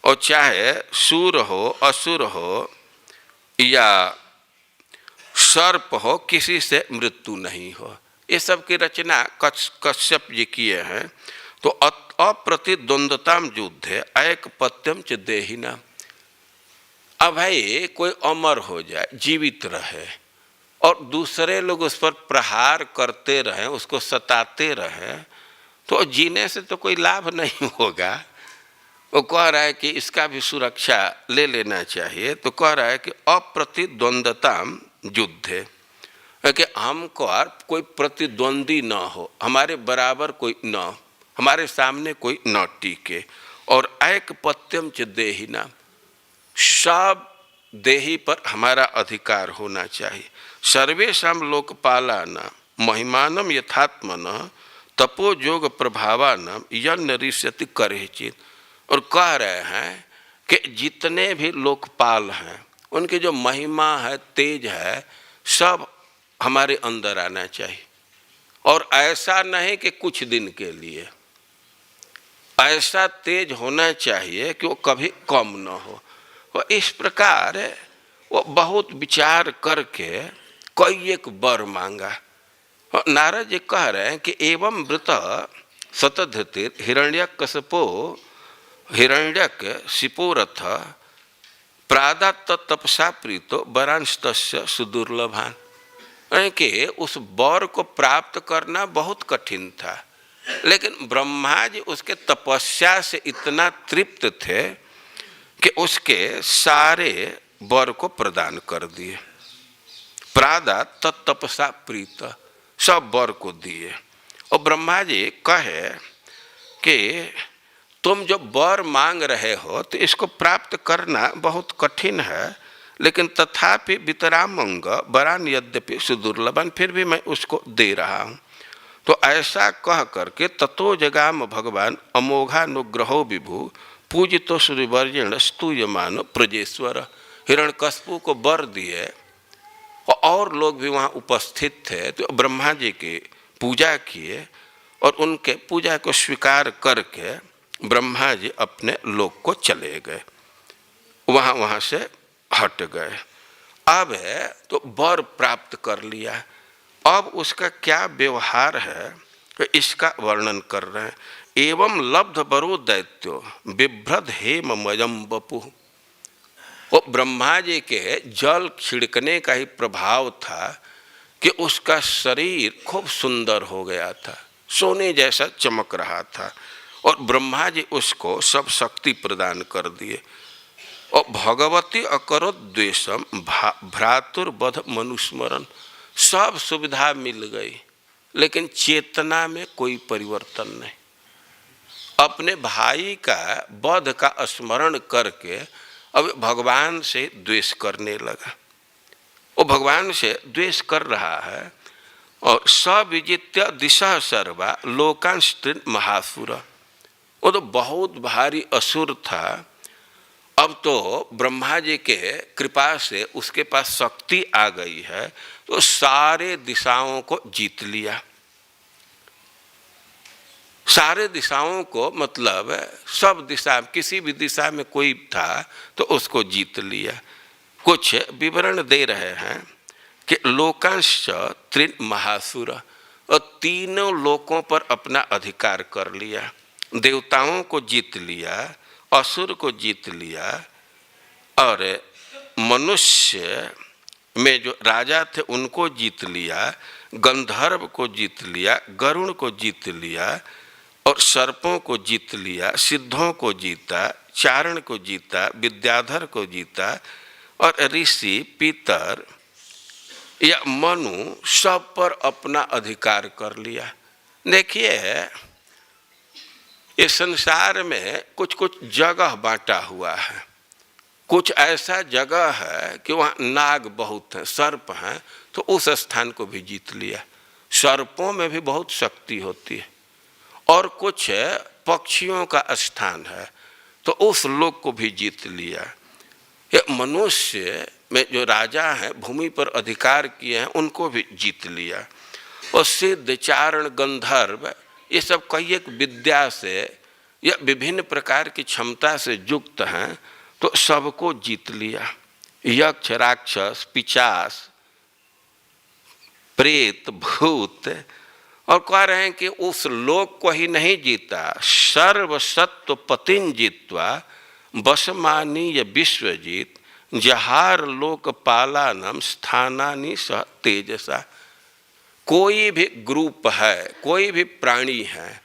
और चाहे सूर हो, असुर हो या सर्प हो, किसी से मृत्यु नहीं हो। ये सब की रचना कश्यप जी किए हैं। तो अप्रतिद्वंदताम युद्धे एक पत्यम च देहिना। अब भाई कोई अमर हो जाए, जीवित रहे, और दूसरे लोग उस पर प्रहार करते रहें, उसको सताते रहें, तो जीने से तो कोई लाभ नहीं होगा। वो कह रहा है कि इसका भी सुरक्षा ले लेना चाहिए। तो कह रहा है कि अप्रतिद्वंदताम युद्धे, कि हमको कोई प्रतिद्वंदी न हो, हमारे बराबर कोई न, हमारे सामने कोई न टीके, और एक पत्यम च देहिना, सब देही पर हमारा अधिकार होना चाहिए। सर्वेषां लोकपालानां महिमानं यथात्मनः तपोयोग प्रभावानां यन्नरिष्यति करहिचित्। और कह रहे हैं कि जितने भी लोकपाल हैं उनकी जो महिमा है, तेज है, सब हमारे अंदर आना चाहिए। और ऐसा नहीं कि कुछ दिन के लिए, ऐसा तेज होना चाहिए कि वो कभी कम न हो। और इस प्रकार वो बहुत विचार करके कोई एक वर मांगा। और नारद जी कह रहे हैं कि एवं वृत शतधृतिर हिरण्यकशपो हिरण्यक शिपोरथ प्रादात तपसा प्रीतो वरांस्तस्य सुदुर्लभान। कि उस वर को प्राप्त करना बहुत कठिन था, लेकिन ब्रह्मा जी उसके तपस्या से इतना तृप्त थे कि उसके सारे वर को प्रदान कर दिए। प्रादा तत्तपसा प्रीत, सब वर को दिए। और ब्रह्मा जी कहे कि तुम जो वर मांग रहे हो तो इसको प्राप्त करना बहुत कठिन है, लेकिन तथापि वितरामंग वरान यद्यपि सुदुर्लभन, फिर भी मैं उसको दे रहा हूँ। तो ऐसा कह करके ततो जगाम भगवान अमोघानुग्रहो विभु पूजितो सूर्यवर्यण स्तूयमान प्रजेश्वर। हिरण्यकश्यप को वर दिए, और लोग भी वहाँ उपस्थित थे, तो ब्रह्मा जी की पूजा किए, और उनके पूजा को स्वीकार करके ब्रह्मा जी अपने लोक को चले गए, वहाँ से हट गए। अब है तो वर प्राप्त कर लिया। अब उसका क्या व्यवहार है इसका वर्णन कर रहे हैं। एवं लब्ध बरो दैत्यो बिभ्रद हेम मयम बपु। वो ब्रह्मा जी के जल छिड़कने का ही प्रभाव था कि उसका शरीर खूब सुंदर हो गया था, सोने जैसा चमक रहा था, और ब्रह्मा जी उसको सब शक्ति प्रदान कर दिए। और भगवती अकरोत द्वेषम भ्रातुर्वध मनुस्मरण, सब सुविधा मिल गई लेकिन चेतना में कोई परिवर्तन नहीं। अपने भाई का वध का स्मरण करके अब भगवान से द्वेष करने लगा। वो भगवान से द्वेष कर रहा है। और सविजित्य दिशा सर्वा लोकांस्त्रीन महासुर, वो तो बहुत भारी असुर था। अब तो ब्रह्मा जी के कृपा से उसके पास शक्ति आ गई है, तो सारे दिशाओं को जीत लिया। सारे दिशाओं को मतलब सब दिशा, किसी भी दिशा में कोई था तो उसको जीत लिया। कुछ विवरण दे रहे हैं कि लोकांश त्रिन महासुर, और तीनों लोकों पर अपना अधिकार कर लिया। देवताओं को जीत लिया, असुर को जीत लिया, और मनुष्य में जो राजा थे उनको जीत लिया, गंधर्व को जीत लिया, गरुण को जीत लिया, और सर्पों को जीत लिया, सिद्धों को जीता, चारण को जीता, विद्याधर को जीता, और ऋषि पितर या मनु सब पर अपना अधिकार कर लिया। देखिए, इस संसार में कुछ कुछ जगह बांटा हुआ है। कुछ ऐसा जगह है कि वहाँ नाग बहुत हैं, सर्प हैं, तो उस स्थान को भी जीत लिया। सर्पों में भी बहुत शक्ति होती है। और कुछ पक्षियों का स्थान है तो उस लोक को भी जीत लिया। ये मनुष्य में जो राजा हैं, भूमि पर अधिकार किए हैं, उनको भी जीत लिया। और सिद्ध, चारण, गंधर्व, ये सब कई एक विद्या से या विभिन्न प्रकार की क्षमता से युक्त हैं, तो सबको जीत लिया। यक्ष, राक्षस, पिशाच, प्रेत, भूत, और कह रहे हैं कि उस लोक को ही नहीं जीता, सर्व सत्व पतिन जीतवा बसमानीय विश्वजीत जहार लोक पालानम स्थानानि स तेजसा। कोई भी ग्रुप है, कोई भी प्राणी है,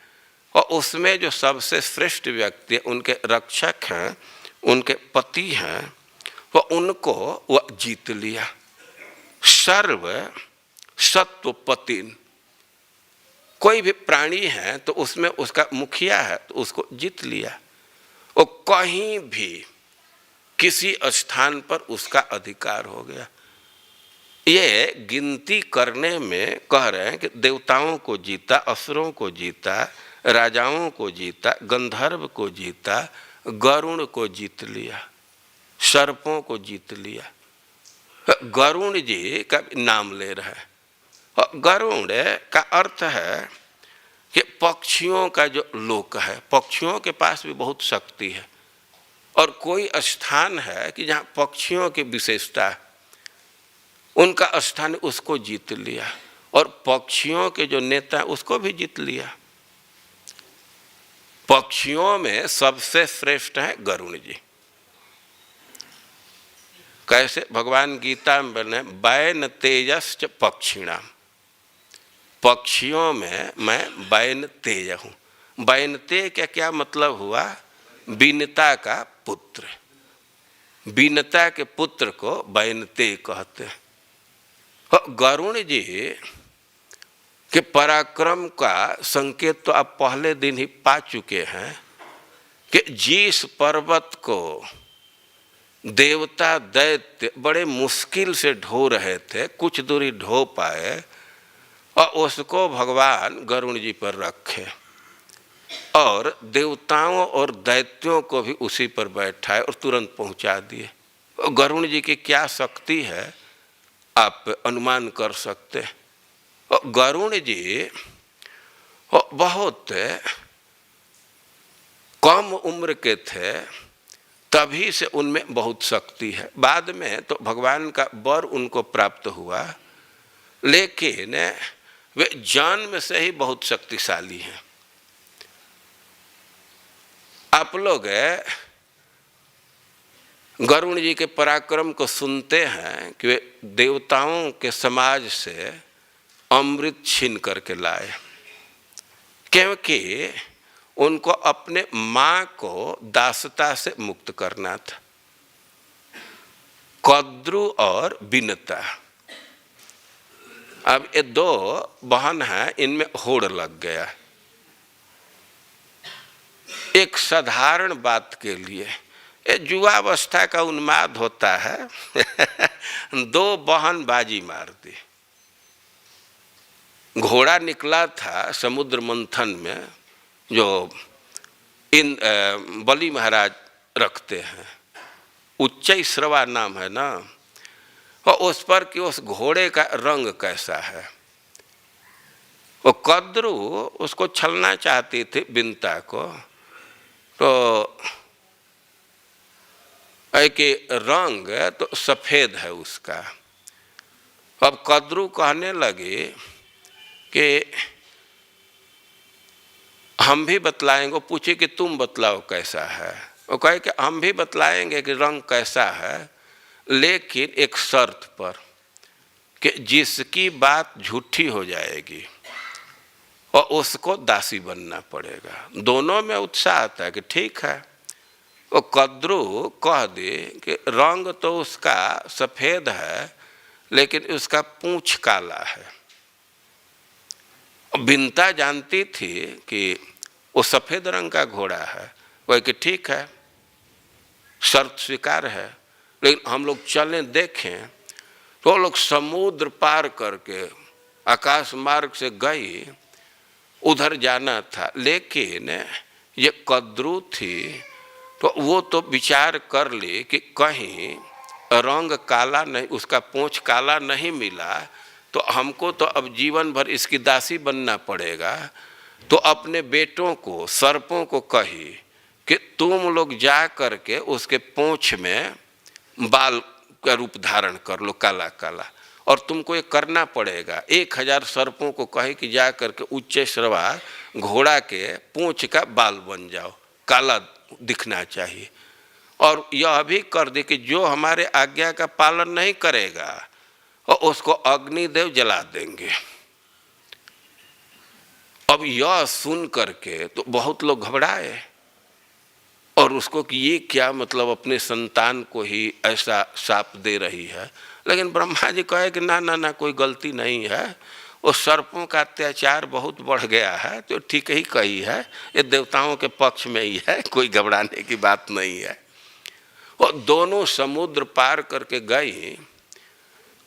और उसमें जो सबसे श्रेष्ठ व्यक्ति, उनके रक्षक हैं, उनके पति हैं, वो उनको वह जीत लिया। सर्व सत्व पतिन, कोई भी प्राणी है तो उसमें उसका मुखिया है तो उसको जीत लिया। वो कहीं भी किसी स्थान पर उसका अधिकार हो गया। ये गिनती करने में कह रहे हैं कि देवताओं को जीता, असुरों को जीता, राजाओं को जीता, गंधर्व को जीता, गरुण को जीत लिया, सर्पों को जीत लिया। गरुण जी का नाम ले रहा है। गरुण का अर्थ है कि पक्षियों का जो लोक है, पक्षियों के पास भी बहुत शक्ति है। और कोई स्थान है कि जहाँ पक्षियों की विशेषता है, उनका स्थान उसको जीत लिया। और पक्षियों के जो नेता है उसको भी जीत लिया। पक्षियों में सबसे श्रेष्ठ है गरुण जी। कैसे? भगवान गीता में बने बैन तेजश्च पक्षिणाम, पक्षियों में मैं बैन तेज हूँ। बैनते का क्या मतलब हुआ? बीनता का पुत्र। बीनता के पुत्र को बैनते कहते हैं। गरुण जी के पराक्रम का संकेत तो आप पहले दिन ही पा चुके हैं कि जिस पर्वत को देवता दैत्य बड़े मुश्किल से ढो रहे थे, कुछ दूरी ढो पाए, और उसको भगवान गरुण जी पर रखे, और देवताओं और दैत्यों को भी उसी पर बैठाए और तुरंत पहुंचा दिए। गरुण जी की क्या शक्ति है आप अनुमान कर सकते हैं। गरुण जी बहुत कम उम्र के थे, तभी से उनमें बहुत शक्ति है। बाद में तो भगवान का वर उनको प्राप्त हुआ, लेकिन वे जन्म से ही बहुत शक्तिशाली हैं। आप लोग गरुण जी के पराक्रम को सुनते हैं कि वे देवताओं के समाज से अमृत छीन करके लाए, क्योंकि उनको अपने माँ को दासता से मुक्त करना था। कद्रु और बिनता, अब ये दो बहन हैं, इनमें होड़ लग गया। एक साधारण बात के लिए ये युवावस्था का उन्माद होता है दो बहन बाजी मार दी। घोड़ा निकला था समुद्र मंथन में, जो इन बलि महाराज रखते हैं, उच्चैश्रवा नाम है ना, और उस पर कि उस घोड़े का रंग कैसा है। वो कद्रु उसको छलना चाहती थी बिनता को, तो कि रंग तो सफ़ेद है उसका। अब कद्रु कहने लगे कि हम भी बतलाएंगे। पूछे कि तुम बतलाओ कैसा है। वो कहे कि हम भी बतलाएंगे कि रंग कैसा है, लेकिन एक शर्त पर कि जिसकी बात झूठी हो जाएगी और उसको दासी बनना पड़ेगा। दोनों में उत्साह आता है कि ठीक है। वो कद्रु कह दे कि रंग तो उसका सफ़ेद है, लेकिन उसका पूंछ काला है। बिनता जानती थी कि वो सफ़ेद रंग का घोड़ा है। वह कि ठीक है, शर्त स्वीकार है, लेकिन हम लोग चलें देखें। तो लोग समुद्र पार करके आकाश मार्ग से गई, उधर जाना था। लेकिन ये कद्रु थी, तो वो तो विचार कर ली कि कहीं रंग काला नहीं, उसका पूंछ काला नहीं मिला तो हमको तो अब जीवन भर इसकी दासी बनना पड़ेगा। तो अपने बेटों को, सर्पों को कही कि तुम लोग जा करके उसके पूंछ में बाल का रूप धारण कर लो, काला काला, और तुमको ये करना पड़ेगा। 1000 सर्पों को कहे कि जा करके उच्चैश्रवा घोड़ा के पूंछ का बाल बन जाओ, काला दिखना चाहिए। और यह भी कर दे कि जो हमारे आज्ञा का पालन नहीं करेगा और उसको अग्निदेव जला देंगे। अब यह सुन करके तो बहुत लोग घबराए, और उसको कि ये क्या मतलब अपने संतान को ही ऐसा शाप दे रही है। लेकिन ब्रह्मा जी कहे कि ना ना ना, कोई गलती नहीं है, वो सर्पों का अत्याचार बहुत बढ़ गया है, तो ठीक ही कही है, ये देवताओं के पक्ष में ही है, कोई घबराने की बात नहीं है। वो दोनों समुद्र पार करके गई।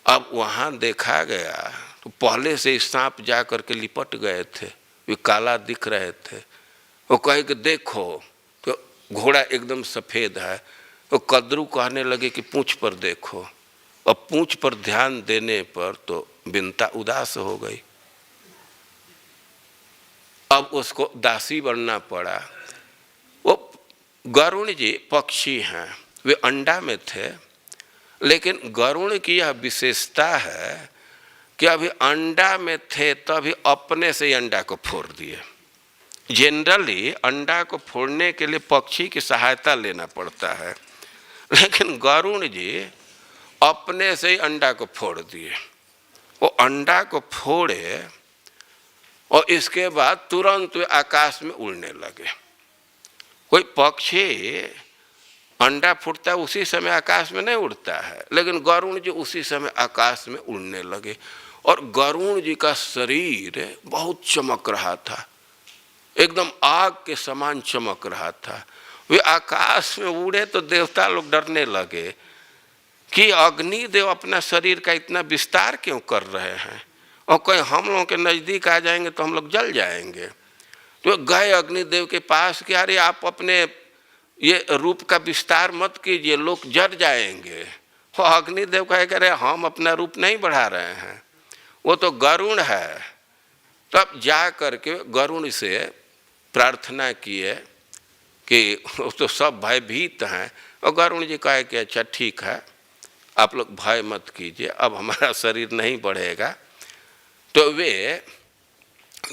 अब वहाँ देखा गया तो पहले से सांप जा करके लिपट गए थे, वे काला दिख रहे थे। वो कहे कि देखो, तो घोड़ा एकदम सफ़ेद है। वो कद्रु कहने लगे कि पूंछ पर देखो, और पूंछ पर ध्यान देने पर तो बिनता उदास हो गई। अब उसको दासी बनना पड़ा। वो गरुण जी पक्षी हैं, वे अंडा में थे, लेकिन गरुण की यह विशेषता है कि अभी अंडा में थे तभी अपने से अंडा को फोड़ दिए। जनरली अंडा को फोड़ने के लिए पक्षी की सहायता लेना पड़ता है, लेकिन गरुण जी अपने से ही अंडा को फोड़ दिए। वो अंडा को फोड़े और इसके बाद तुरंत वे आकाश में उड़ने लगे। कोई पक्षी अंडा फूटता है उसी समय आकाश में नहीं उड़ता है, लेकिन गरुण जी उसी समय आकाश में उड़ने लगे। और गरुण जी का शरीर बहुत चमक रहा था, एकदम आग के समान चमक रहा था। वे आकाश में उड़े तो देवता लोग डरने लगे कि अग्निदेव अपना शरीर का इतना विस्तार क्यों कर रहे हैं, और कहीं हम लोगों के नज़दीक आ जाएंगे तो हम लोग जल जाएंगे। तो गए अग्निदेव के पास कि अरे आप अपने ये रूप का विस्तार मत कीजिए, लोग जल जाएंगे। वो अग्निदेव कहे कि अरे हम अपना रूप नहीं बढ़ा रहे हैं, वो तो गरुण है। तब जा करके गरुण से प्रार्थना किए कि तो सब भयभीत हैं, और गरुण जी कहे कि अच्छा ठीक है, आप लोग भय मत कीजिए, अब हमारा शरीर नहीं बढ़ेगा, तो वे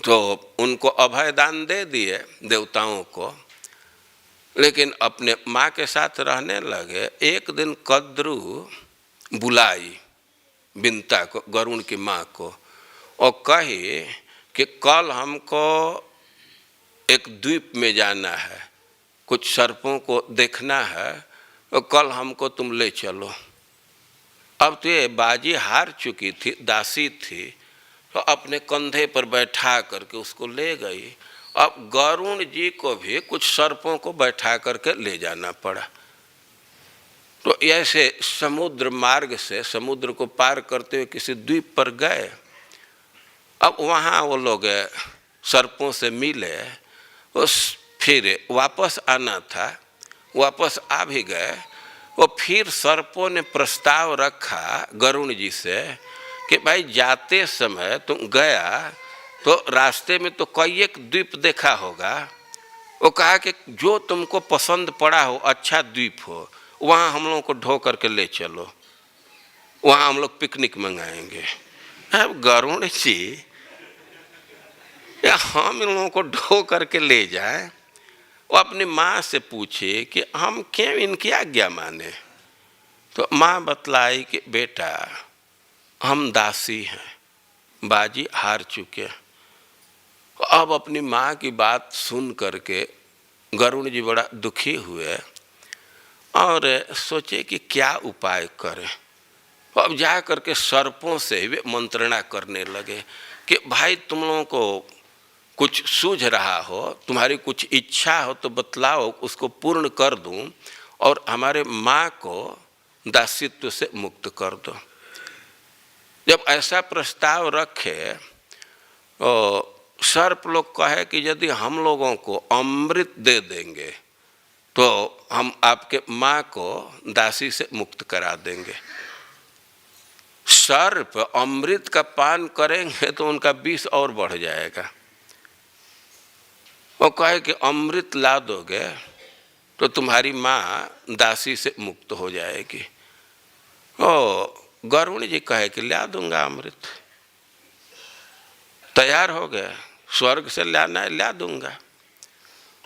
तो उनको अभयदान दे दिए देवताओं को, लेकिन अपने माँ के साथ रहने लगे। एक दिन कद्रु बुलाई बिंता को, गरुण की माँ को, और कही कि कल हमको एक द्वीप में जाना है, कुछ सर्पों को देखना है, तो कल हमको तुम ले चलो। अब तो ये बाजी हार चुकी थी, दासी थी, तो अपने कंधे पर बैठा करके उसको ले गई। अब गरुण जी को भी कुछ सर्पों को बैठा करके ले जाना पड़ा। तो ऐसे समुद्र मार्ग से समुद्र को पार करते हुए किसी द्वीप पर गए। अब वहाँ वो लोग सर्पों से मिले, उस फिर वापस आना था, वापस आ भी गए। वो फिर सर्पों ने प्रस्ताव रखा गरुण जी से कि भाई जाते समय तुम गया तो रास्ते में तो कई एक द्वीप देखा होगा, वो कहा कि जो तुमको पसंद पड़ा हो, अच्छा द्वीप हो, वहाँ हम लोगों को ढो करके ले चलो, वहाँ हम लोग पिकनिक मंगाएंगे। अब गरुण जी या हम इन लोगों को ढो करके ले जाए, वो अपनी माँ से पूछे कि हम क्यों इनकी आज्ञा माने। तो माँ बतलाई कि बेटा हम दासी हैं, बाजी हार चुके। अब अपनी माँ की बात सुन करके गरुण जी बड़ा दुखी हुए और सोचे कि क्या उपाय करें। अब जा करके सर्पों से वे मंत्रणा करने लगे कि भाई तुम लोगों को कुछ सूझ रहा हो, तुम्हारी कुछ इच्छा हो तो बतलाओ, उसको पूर्ण कर दूं और हमारे माँ को दासित्व से मुक्त कर दो। जब ऐसा प्रस्ताव रखे तो सर्प लोग कहे कि यदि हम लोगों को अमृत दे देंगे तो हम आपके माँ को दासी से मुक्त करा देंगे। सर्प अमृत का पान करेंगे तो उनका विष और बढ़ जाएगा। वो कहे कि अमृत ला दोगे तो तुम्हारी माँ दासी से मुक्त हो जाएगी। ओ गरुण जी कहे कि ला दूंगा अमृत, तैयार हो गए, स्वर्ग से लाना है ला दूंगा।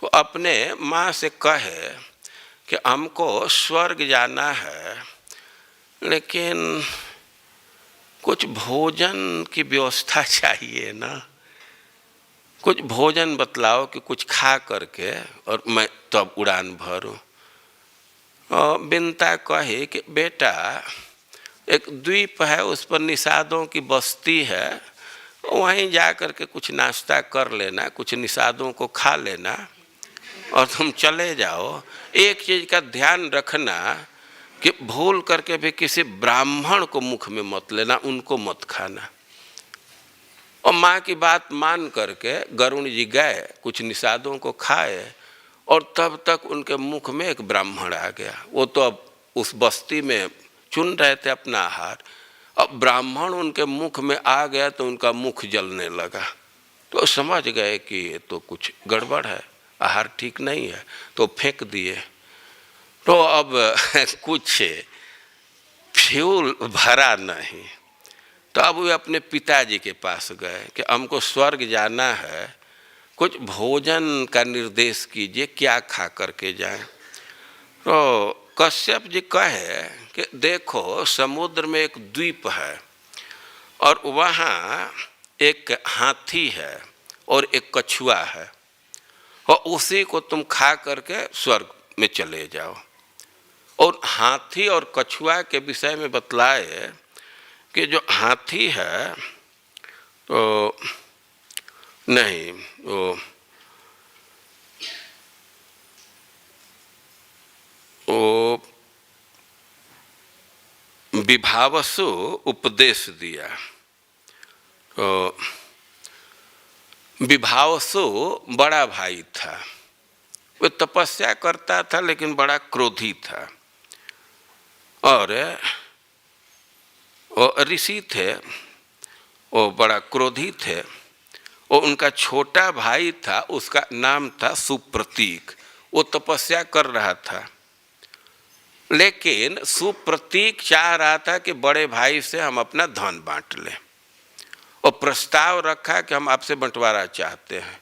तो अपने माँ से कहे कि हमको स्वर्ग जाना है, लेकिन कुछ भोजन की व्यवस्था चाहिए ना, कुछ भोजन बतलाओ कि कुछ खा करके और मैं तब उड़ान भरूं। और बिंता कहे कि बेटा एक द्वीप है, उस पर निषादों की बस्ती है, वहीं जा कर के कुछ नाश्ता कर लेना, कुछ निषादों को खा लेना और तुम चले जाओ। एक चीज़ का ध्यान रखना कि भूल करके भी किसी ब्राह्मण को मुख में मत लेना, उनको मत खाना। और माँ की बात मान करके गरुण जी गए, कुछ निषादों को खाए और तब तक उनके मुख में एक ब्राह्मण आ गया। वो तो अब उस बस्ती में चुन रहे थे अपना आहार, अब ब्राह्मण उनके मुख में आ गया तो उनका मुख जलने लगा। तो समझ गए कि ये तो कुछ गड़बड़ है, आहार ठीक नहीं है, तो फेंक दिए। तो अब कुछ फ्यूल भरा नहीं, तो अब वे अपने पिताजी के पास गए कि हमको स्वर्ग जाना है, कुछ भोजन का निर्देश कीजिए, क्या खा करके जाएं। तो कश्यप जी कहे कि देखो समुद्र में एक द्वीप है और वहाँ एक हाथी है और एक कछुआ है, और उसी को तुम खा करके स्वर्ग में चले जाओ। और हाथी और कछुआ के विषय में बतलाए कि जो हाथी है तो नहीं, वो विभावसु उपदेश दिया। तो विभावसु बड़ा भाई था, वो तपस्या करता था लेकिन बड़ा क्रोधी था, और वो ऋषि थे, वो बड़ा क्रोधी थे। वो उनका छोटा भाई था, उसका नाम था सुप्रतीक, वो तपस्या कर रहा था, लेकिन सुप्रतीक चाह रहा था कि बड़े भाई से हम अपना धन बांट लें। और प्रस्ताव रखा कि हम आपसे बंटवारा चाहते हैं।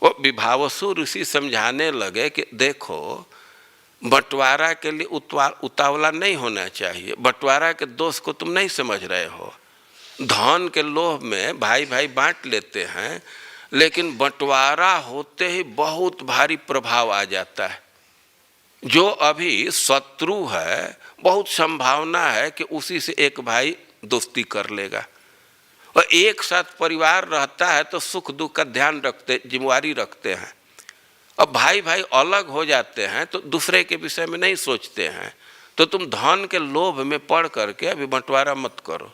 वो विभावसु ऋषि समझाने लगे कि देखो, बंटवारा के लिए उतावला नहीं होना चाहिए, बंटवारा के दोष को तुम नहीं समझ रहे हो। धन के लोभ में भाई भाई बांट लेते हैं, लेकिन बंटवारा होते ही बहुत भारी प्रभाव आ जाता है। जो अभी शत्रु है, बहुत संभावना है कि उसी से एक भाई दोस्ती कर लेगा। और एक साथ परिवार रहता है तो सुख दुख का ध्यान रखते, जिम्मेवारी रखते हैं। अब भाई भाई अलग हो जाते हैं तो दूसरे के विषय में नहीं सोचते हैं। तो तुम धन के लोभ में पड़ करके अभी बंटवारा मत करो।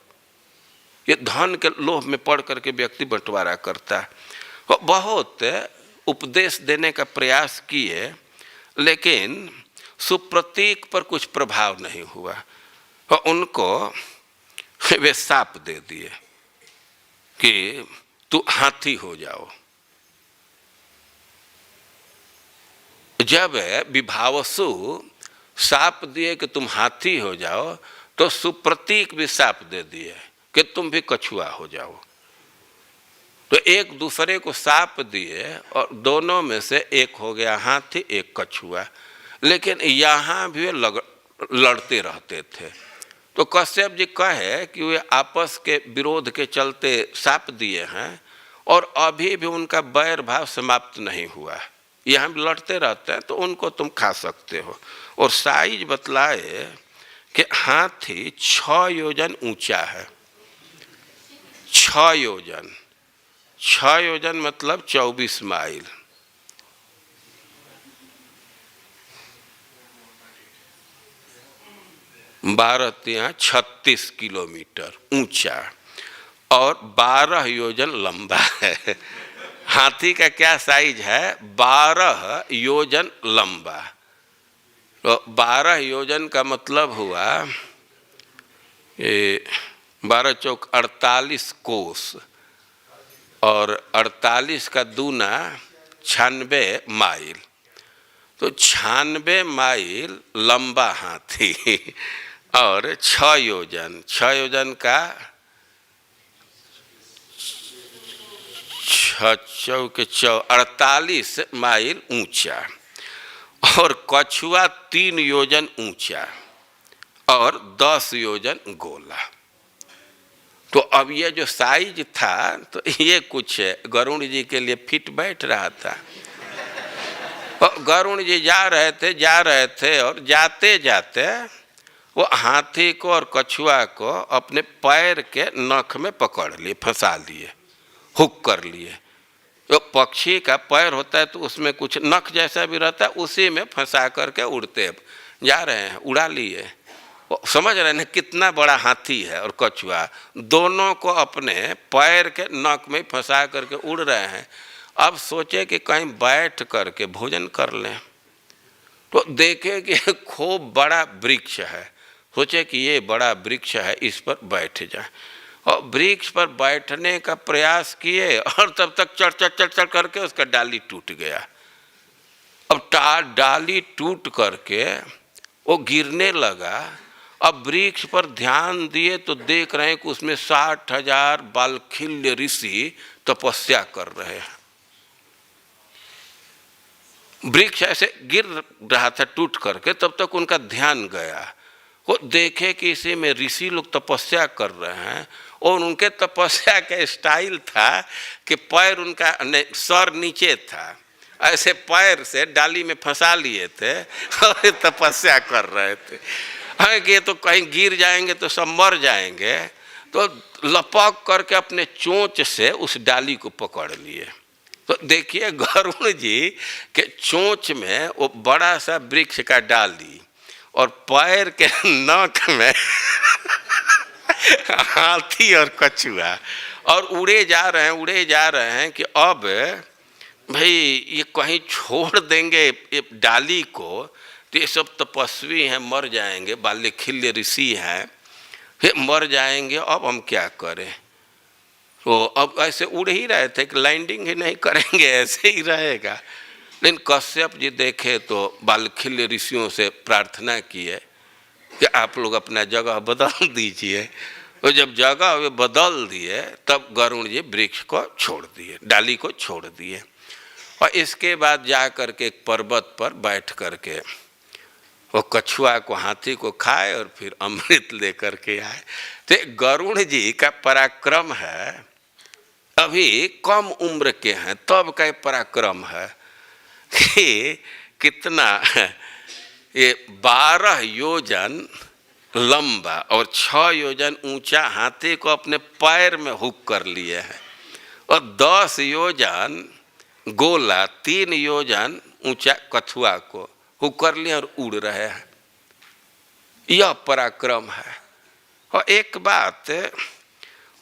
ये धन के लोभ में पड़ करके व्यक्ति बंटवारा करता है। और बहुत उपदेश देने का प्रयास किए, लेकिन सुप्रतीक पर कुछ प्रभाव नहीं हुआ और उनको वे शाप दे दिए कि तू हाथी हो जाओ। जब विभावसु शाप दिए कि तुम हाथी हो जाओ, तो सुप्रतीक भी शाप दे दिए कि तुम भी कछुआ हो जाओ। तो एक दूसरे को शाप दिए और दोनों में से एक हो गया हाथी, एक कछुआ। लेकिन यहाँ भी वे लड़ते रहते थे। तो कश्यप जी कहे कि वे आपस के विरोध के चलते शाप दिए हैं और अभी भी उनका बैर भाव समाप्त नहीं हुआ। यहाँ भी लड़ते रहते हैं, तो उनको तुम खा सकते हो। और साइज बतलाए कि हाथी 6 योजन ऊंचा है। 6 योजन, 6 योजन मतलब 24 माइल। भारत यहाँ 36 किलोमीटर ऊंचा और 12 योजन लंबा है। हाथी का क्या साइज है? 12 योजन लंबा। तो 12 योजन का मतलब हुआ 12 चौक 48 कोस और 48 का दूना 96 माइल। तो 96 माइल लंबा हाथी और 6 योजन, 6 योजन का 6 चौक 48 माइल ऊंचा और कछुआ 3 योजन ऊंचा और 10 योजन गोला। तो अब ये जो साइज था, तो ये कुछ गरुड़ जी के लिए फिट बैठ रहा था। और गरुड़ जी जा रहे थे और जाते जाते वो हाथी को और कछुआ को अपने पैर के नख में पकड़ लिए, फंसा लिए, हुक कर लिए। तो पक्षी का पैर होता है तो उसमें कुछ नख जैसा भी रहता है, उसी में फंसा करके उड़ते जा रहे हैं, उड़ा लिए। समझ रहे हैं कितना बड़ा हाथी है और कछुआ, दोनों को अपने पैर के नख में फंसा करके उड़ रहे हैं। अब सोचे कि कहीं बैठ करके भोजन कर लें, तो देखे कि खूब बड़ा वृक्ष है। सोचे कि ये बड़ा वृक्ष है, इस पर बैठ जाए। और वृक्ष पर बैठने का प्रयास किए और तब तक चढ़ करके उसका डाली टूट गया। अब डाली टूट करके वो गिरने लगा। अब वृक्ष पर ध्यान दिए तो देख रहे हैं कि उसमें 60,000 बालखिल्य ऋषि तपस्या कर रहे हैं। वृक्ष ऐसे गिर रहा था टूट करके, तब तक उनका ध्यान गया। वो देखे कि इसी में ऋषि लोग तपस्या कर रहे हैं और उनके तपस्या का स्टाइल था कि पैर उनका सर नीचे था, ऐसे पैर से डाली में फंसा लिए थे और तपस्या कर रहे थे। हाँ कि तो कहीं गिर जाएंगे तो सब मर जाएंगे, तो लपक करके अपने चोंच से उस डाली को पकड़ लिए। तो देखिए गरुड़ जी के चोंच में वो बड़ा सा वृक्ष का डाली और पैर के नख में हाथी और कछुआ, और उड़े जा रहे हैं कि अब भाई ये कहीं छोड़ देंगे ये डाली को तो ये सब तपस्वी हैं, मर जाएंगे, बाल्यखिल्य ऋषि हैं, ये मर जाएंगे, अब हम क्या करें। तो अब ऐसे उड़ ही रहे थे कि लैंडिंग ही नहीं करेंगे, ऐसे ही रहेगा। लेकिन कश्यप जी देखे तो बाल्यखिल्य ऋषियों से प्रार्थना किए कि आप लोग अपना जगह बदल दीजिए। वो जब जगह वे बदल दिए तब गरुड़ जी वृक्ष को छोड़ दिए, डाली को छोड़ दिए, और इसके बाद जा करके एक पर्वत पर बैठ करके वो कछुआ को, हाथी को खाए और फिर अमृत लेकर के आए। तो गरुड़ जी का पराक्रम है, अभी कम उम्र के हैं तब का पराक्रम है कि कितना, ये 12 योजन लंबा और 6 योजन ऊंचा हाथी को अपने पैर में हुक कर लिए हैं, और 10 योजन गोला 3 योजन ऊंचा कछुआ को हुक कर लिए और उड़ रहे हैं। यह पराक्रम है। और एक बात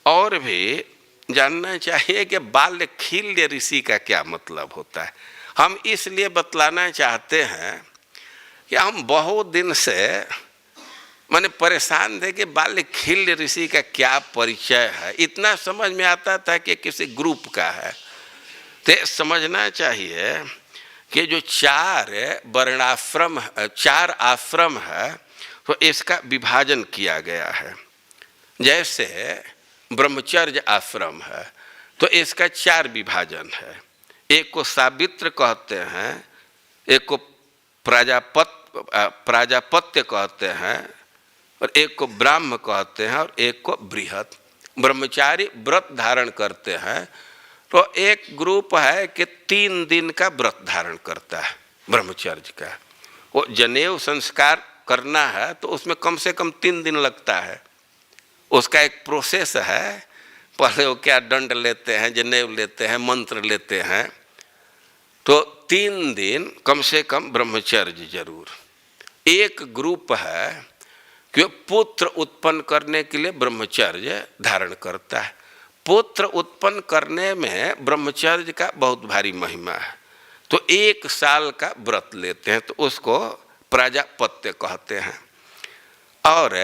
और भी जानना चाहिए कि बाल्यखिल्य ऋषि का क्या मतलब होता है। हम इसलिए बतलाना चाहते हैं कि हम बहुत दिन से मैंने परेशान थे कि बाल्यखिल्य ऋषि का क्या परिचय है। इतना समझ में आता था कि किसी ग्रुप का है। तो समझना चाहिए कि जो 4 वर्णाश्रम, 4 आश्रम है, तो इसका विभाजन किया गया है। जैसे ब्रह्मचर्य आश्रम है तो इसका 4 विभाजन है। एक को सावित्र कहते हैं, एक को प्राजापत्य कहते हैं, और एक को ब्राह्म कहते हैं, और एक को बृहत। ब्रह्मचारी व्रत धारण करते हैं, तो एक ग्रुप है कि 3 दिन का व्रत धारण करता है ब्रह्मचर्य का। वो जनेऊ संस्कार करना है तो उसमें कम से कम 3 दिन लगता है। उसका एक प्रोसेस है, पहले वो क्या दंड लेते हैं, जनेऊ लेते हैं, मंत्र लेते हैं, तो 3 दिन कम से कम ब्रह्मचर्य जरूर। एक ग्रुप है कि पुत्र उत्पन्न करने के लिए ब्रह्मचर्य धारण करता है। पुत्र उत्पन्न करने में ब्रह्मचर्य का बहुत भारी महिमा है, तो 1 साल का व्रत लेते हैं, तो उसको प्राजापत्य कहते हैं। और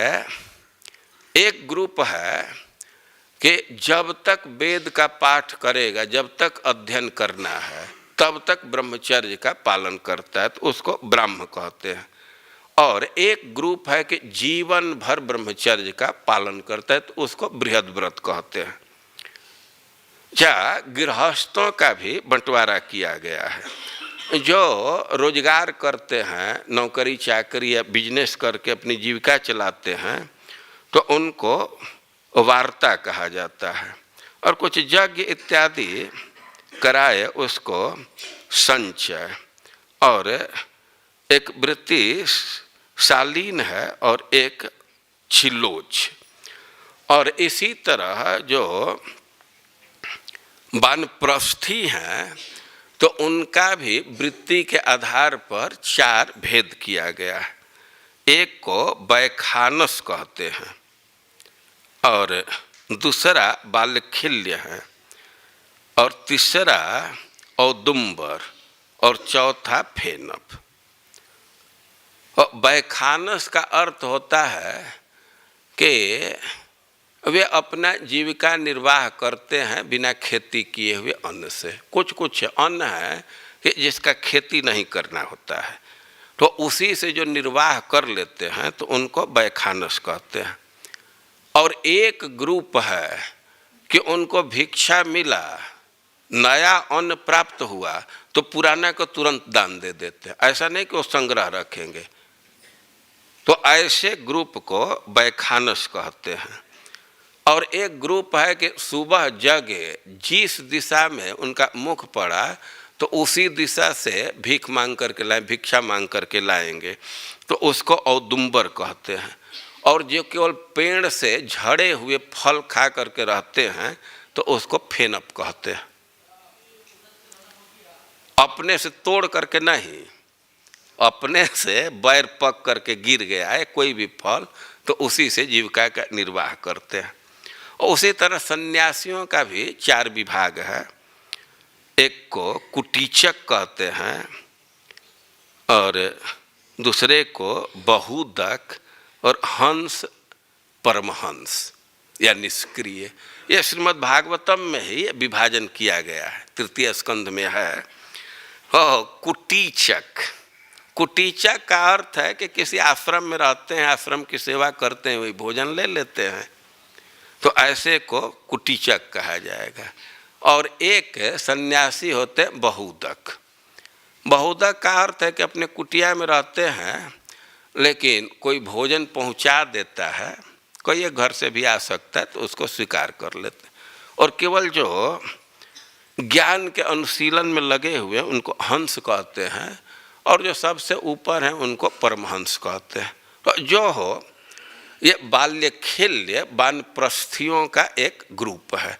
एक ग्रुप है कि जब तक वेद का पाठ करेगा, जब तक अध्ययन करना है, तब तक ब्रह्मचर्य का पालन करता है, तो उसको ब्राह्म कहते हैं। और एक ग्रुप है कि जीवन भर ब्रह्मचर्य का पालन करता है, तो उसको बृहद व्रत कहते हैं। गृहस्थों का भी बंटवारा किया गया है। जो रोजगार करते हैं, नौकरी चाकरी या बिजनेस करके अपनी जीविका चलाते हैं, तो उनको वार्ता कहा जाता है, और कुछ यज्ञ इत्यादि कराए उसको संचय। और एक वृत्ति शालीन है और एक छिलोच। और इसी तरह जो वानप्रस्थी हैं, तो उनका भी वृत्ति के आधार पर 4 भेद किया गया है। एक को वैखानस कहते हैं, और दूसरा बाल्यखिल्य है, और तीसरा औदुंबर, और चौथा फेनप। और वैखानस का अर्थ होता है कि वे अपना जीविका निर्वाह करते हैं बिना खेती किए हुए अन्न से। कुछ कुछ अन्न है कि जिसका खेती नहीं करना होता है, तो उसी से जो निर्वाह कर लेते हैं, तो उनको वैखानस कहते हैं। और एक ग्रुप है कि उनको भिक्षा मिला, नया अन्न प्राप्त हुआ, तो पुराना को तुरंत दान दे देते हैं। ऐसा नहीं कि वो संग्रह रखेंगे, तो ऐसे ग्रुप को वैखानस कहते हैं। और एक ग्रुप है कि सुबह जगे, जिस दिशा में उनका मुख पड़ा, तो उसी दिशा से भीख मांग करके लाए, भिक्षा मांग करके लाएंगे, तो उसको औदुंबर कहते हैं। और जो केवल पेड़ से झड़े हुए फल खा करके रहते हैं, तो उसको फेनप कहते हैं। अपने से तोड़ करके नहीं, अपने से बैर पक करके गिर गया है कोई भी फल, तो उसी से जीविका का निर्वाह करते हैं। और उसी तरह सन्यासियों का भी 4 विभाग है। एक को कुटीचक कहते हैं, और दूसरे को बहुदक, और हंस परमहंस या निष्क्रिय। यह श्रीमद् भागवतम में ही विभाजन किया गया है, 3 स्कंध में है। कुटीचक, कुटीचक का अर्थ है कि किसी आश्रम में रहते हैं, आश्रम की सेवा करते हैं, वही भोजन ले लेते हैं। तो ऐसे को कुटीचक कहा जाएगा। और एक सन्यासी होते बहुदक। बहुदक का अर्थ है कि अपने कुटिया में रहते हैं, लेकिन कोई भोजन पहुंचा देता है, कोई ये घर से भी आ सकता है तो उसको स्वीकार कर लेते हैं। और केवल जो ज्ञान के अनुशीलन में लगे हुए उनको हंस कहते हैं, और जो सबसे ऊपर हैं उनको परमहंस कहते हैं। तो जो हो, ये बाल्यखिल्य वानप्रस्थियों का एक ग्रुप है।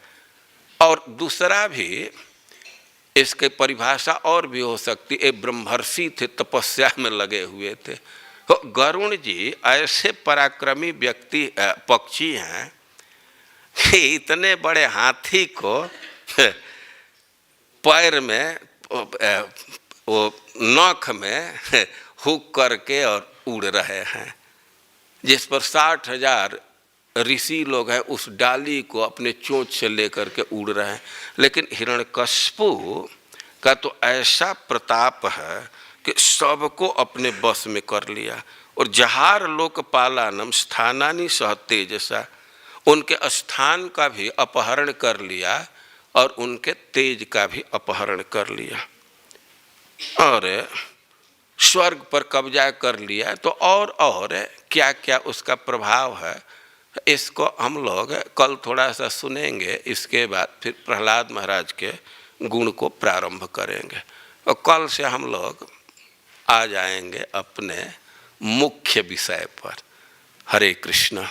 और दूसरा भी इसके परिभाषा और भी हो सकती है, ब्रह्मर्षि थे, तपस्या में लगे हुए थे। तो गरुण जी ऐसे पराक्रमी व्यक्ति पक्षी हैं कि इतने बड़े हाथी को पैर में वो नौक में हुक करके और उड़ रहे हैं, जिस पर 60,000 ऋषि लोग हैं उस डाली को अपने चोंच से लेकर के उड़ रहे हैं। लेकिन हिरण्यकश्यपु का तो ऐसा प्रताप है कि सबको अपने बस में कर लिया। और जहार लोकपालानम स्थानानि सह तेजसा, उनके स्थान का भी अपहरण कर लिया और उनके तेज का भी अपहरण कर लिया, और स्वर्ग पर कब्जा कर लिया। तो और क्या क्या उसका प्रभाव है, इसको हम लोग कल थोड़ा सा सुनेंगे। इसके बाद फिर प्रहलाद महाराज के गुण को प्रारंभ करेंगे, और कल से हम लोग आ जाएंगे अपने मुख्य विषय पर। हरे कृष्ण।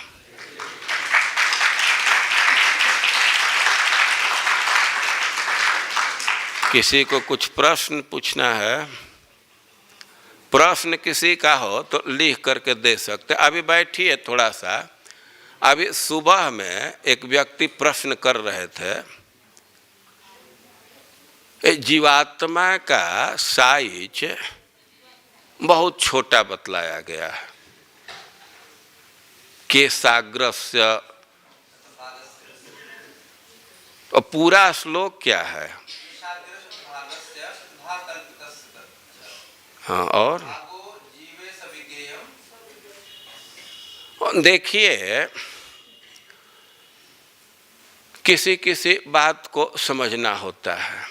किसी को कुछ प्रश्न पूछना है, प्रश्न किसी का हो तो लिख करके दे सकते। अभी बैठिए थोड़ा सा। अभी सुबह में एक व्यक्ति प्रश्न कर रहे थे, जीवात्मा का साइज बहुत छोटा बतलाया गया है। केशाग्रस्य, और पूरा श्लोक क्या है? हाँ, और देखिए, किसी किसी बात को समझना होता है।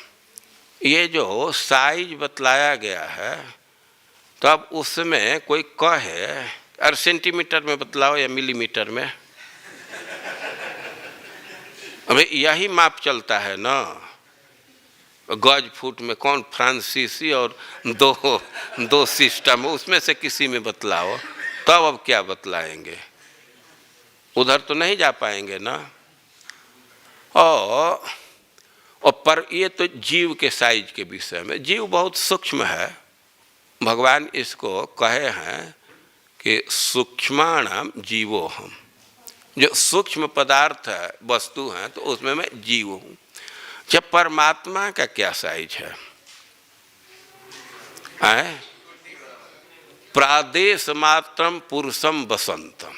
ये जो साइज बतलाया गया है, तब उसमें कोई कहे अरे सेंटीमीटर में बतलाओ या मिलीमीटर में, अबे यही माप चलता है ना। गज फुट में कौन फ्रांसीसी और दो सिस्टम, उसमें से किसी में बतलाओ, तब अब क्या बतलाएंगे, उधर तो नहीं जा पाएंगे ना। और पर ये तो जीव के साइज के विषय में, जीव बहुत सूक्ष्म है। भगवान इसको कहे हैं कि सूक्ष्माणाम जीवो हम, जो सूक्ष्म पदार्थ है, वस्तु हैं, तो उसमें मैं जीव हूँ। जब परमात्मा का क्या साइज है? प्रादेश मात्रम पुरुषम बसंतम।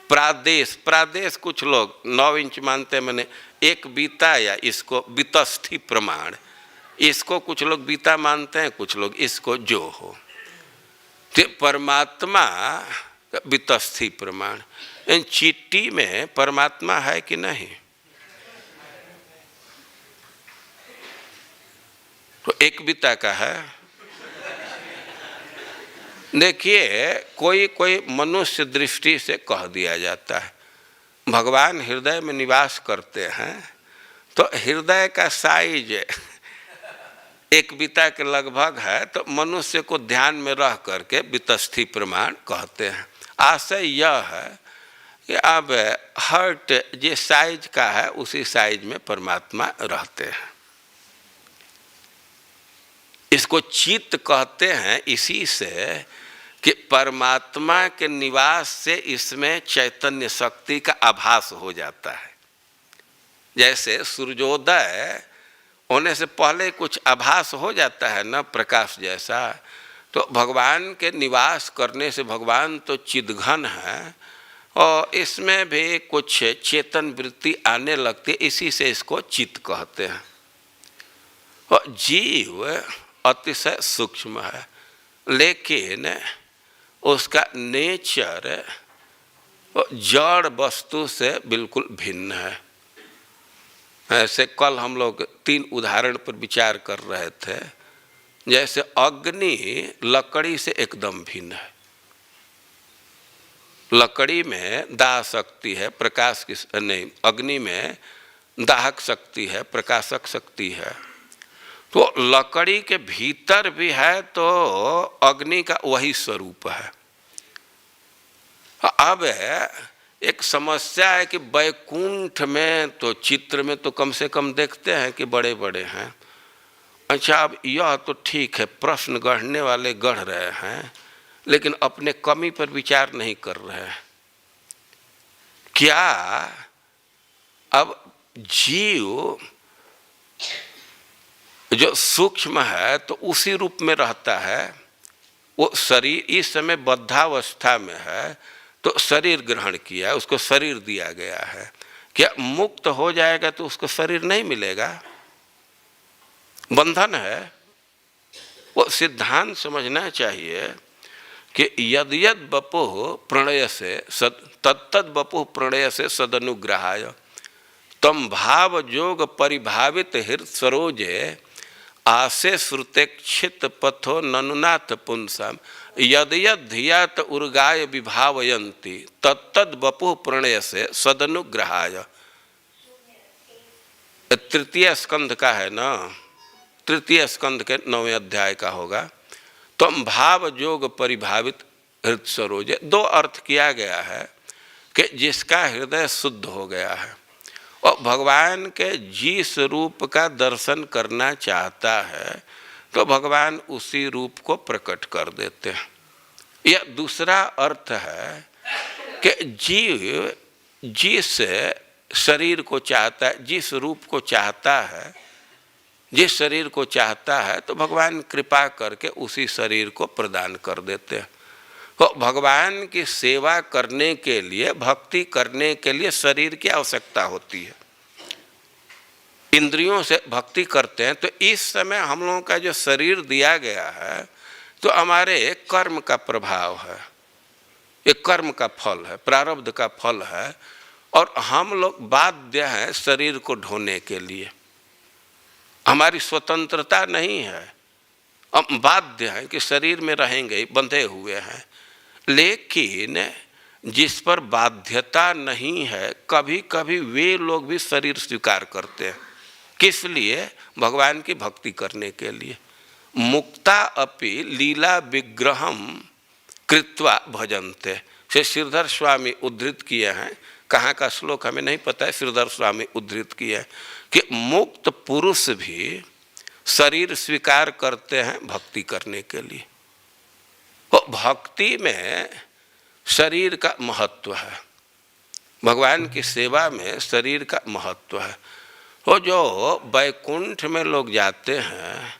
प्रादेश कुछ लोग 9 इंच मानते हैं, मैंने एक बीता, या इसको वितस्थि प्रमाण, इसको कुछ लोग बीता मानते हैं, कुछ लोग इसको जो हो। तो परमात्मा वितस्थि प्रमाण, इन चिट्ठी में परमात्मा है कि नहीं? तो एक बीता का है। देखिए, कोई मनुष्य दृष्टि से कह दिया जाता है भगवान हृदय में निवास करते हैं, तो हृदय का साइज एक बीता के लगभग है, तो मनुष्य को ध्यान में रह करके वितस्थि प्रमाण कहते हैं। आशय यह है कि अब हार्ट जिस साइज का है उसी साइज में परमात्मा रहते हैं। इसको चित्त कहते हैं इसी से कि परमात्मा के निवास से इसमें चैतन्य शक्ति का आभास हो जाता है। जैसे सूर्योदय होने से पहले कुछ आभास हो जाता है ना, प्रकाश जैसा। तो भगवान के निवास करने से, भगवान तो चिदघन है और इसमें भी कुछ चेतन वृत्ति आने लगती है, इसी से इसको चित्त कहते हैं। और जीव अतिशय सूक्ष्म है, लेकिन उसका नेचर वो जड़ वस्तु से बिल्कुल भिन्न है। ऐसे कल हम लोग 3 उदाहरण पर विचार कर रहे थे। जैसे अग्नि लकड़ी से एकदम भिन्न है। लकड़ी में दाह शक्ति है, प्रकाश की नहीं, अग्नि में दाहक शक्ति है, प्रकाशक शक्ति है। तो लकड़ी के भीतर भी है तो अग्नि का वही स्वरूप है। अब एक समस्या है कि वैकुंठ में तो चित्र में तो कम से कम देखते हैं कि बड़े बड़े हैं। अच्छा, अब यह तो ठीक है, प्रश्न गढ़ने वाले गढ़ रहे हैं, लेकिन अपने कमी पर विचार नहीं कर रहे हैं। क्या अब जीव जो सूक्ष्म है तो उसी रूप में रहता है, वो शरीर इस समय बद्धावस्था में है तो शरीर ग्रहण किया, उसको शरीर दिया गया है। क्या मुक्त हो जाएगा तो उसको शरीर नहीं मिलेगा? बंधन है। वो सिद्धांत समझना चाहिए कि यद यद बपुः प्रणय से तत्तद बपुः प्रणय से सदनुग्रहाय तम भाव जोग परिभावित हृत सरोजे आसे श्रुतेक्षित पथो ननुनाथ पुंसाम यद यद धियात उर्गाय विभावयन्ति तत्तद बपुः प्रणय से सदनुग्रहाय। तृतीय स्कंध का है ना, तृतीय स्कंध के 9वें अध्याय का होगा। तम भाव जोग परिभावित हृदय सरोजे, 2 अर्थ किया गया है कि जिसका हृदय शुद्ध हो गया है और भगवान के जिस रूप का दर्शन करना चाहता है तो भगवान उसी रूप को प्रकट कर देते हैं। यह दूसरा अर्थ है कि जीव जिस शरीर को चाहता है, जिस रूप को चाहता है, जिस शरीर को चाहता है तो भगवान कृपा करके उसी शरीर को प्रदान कर देते हैं। तो भगवान की सेवा करने के लिए, भक्ति करने के लिए शरीर की आवश्यकता होती है। इंद्रियों से भक्ति करते हैं तो इस समय हम लोगों का जो शरीर दिया गया है तो हमारे कर्म का प्रभाव है, एक कर्म का फल है, प्रारब्ध का फल है और हम लोग बाध्य हैं शरीर को ढोने के लिए। हमारी स्वतंत्रता नहीं है, हम बाध्य हैं कि शरीर में रहेंगे, बंधे हुए हैं। लेकिन जिस पर बाध्यता नहीं है, कभी कभी वे लोग भी शरीर स्वीकार करते हैं। किस लिए? भगवान की भक्ति करने के लिए। मुक्ता अपि लीला विग्रहम कृत्वा भजन्ते से श्रीधर स्वामी उद्धृत किए हैं। कहाँ का श्लोक हमें नहीं पता है, श्रीधर स्वामी उद्धृत किए हैं कि मुक्त पुरुष भी शरीर स्वीकार करते हैं भक्ति करने के लिए। वो भक्ति में शरीर का महत्व है, भगवान की सेवा में शरीर का महत्व है। वो जो वैकुंठ में लोग जाते हैं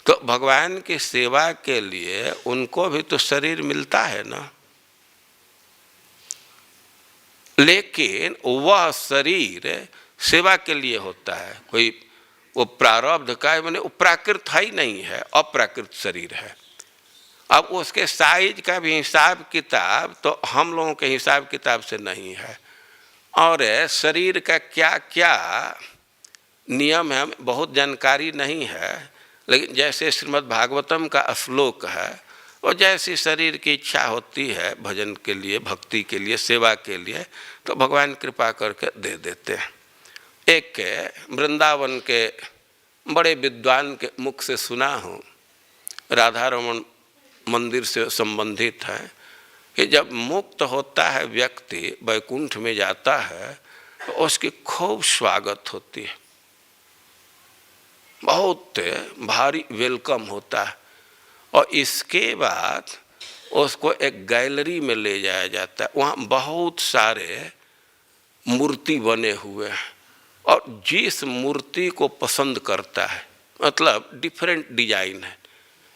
तो भगवान की सेवा के लिए उनको भी तो शरीर मिलता है ना, लेकिन वह शरीर सेवा के लिए होता है। कोई वो प्रारब्ध का है, मैंने वो प्राकृत ही नहीं है, अप्राकृत शरीर है। अब उसके साइज का भी हिसाब किताब तो हम लोगों के हिसाब किताब से नहीं है। और शरीर का क्या क्या नियम है बहुत जानकारी नहीं है, लेकिन जैसे श्रीमद् भागवतम का श्लोक है और जैसी शरीर की इच्छा होती है भजन के लिए, भक्ति के लिए, सेवा के लिए, तो भगवान कृपा करके दे देते हैं। एक वृंदावन के बड़े विद्वान के मुख से सुना हूँ, राधा रमन मंदिर से संबंधित है, कि जब मुक्त होता है व्यक्ति, वैकुंठ में जाता है तो उसकी खूब स्वागत होती है, बहुत भारी वेलकम होता है। और इसके बाद उसको एक गैलरी में ले जाया जाता है, वहाँ बहुत सारे मूर्ति बने हुए हैं और जिस मूर्ति को पसंद करता है, मतलब डिफरेंट डिजाइन है।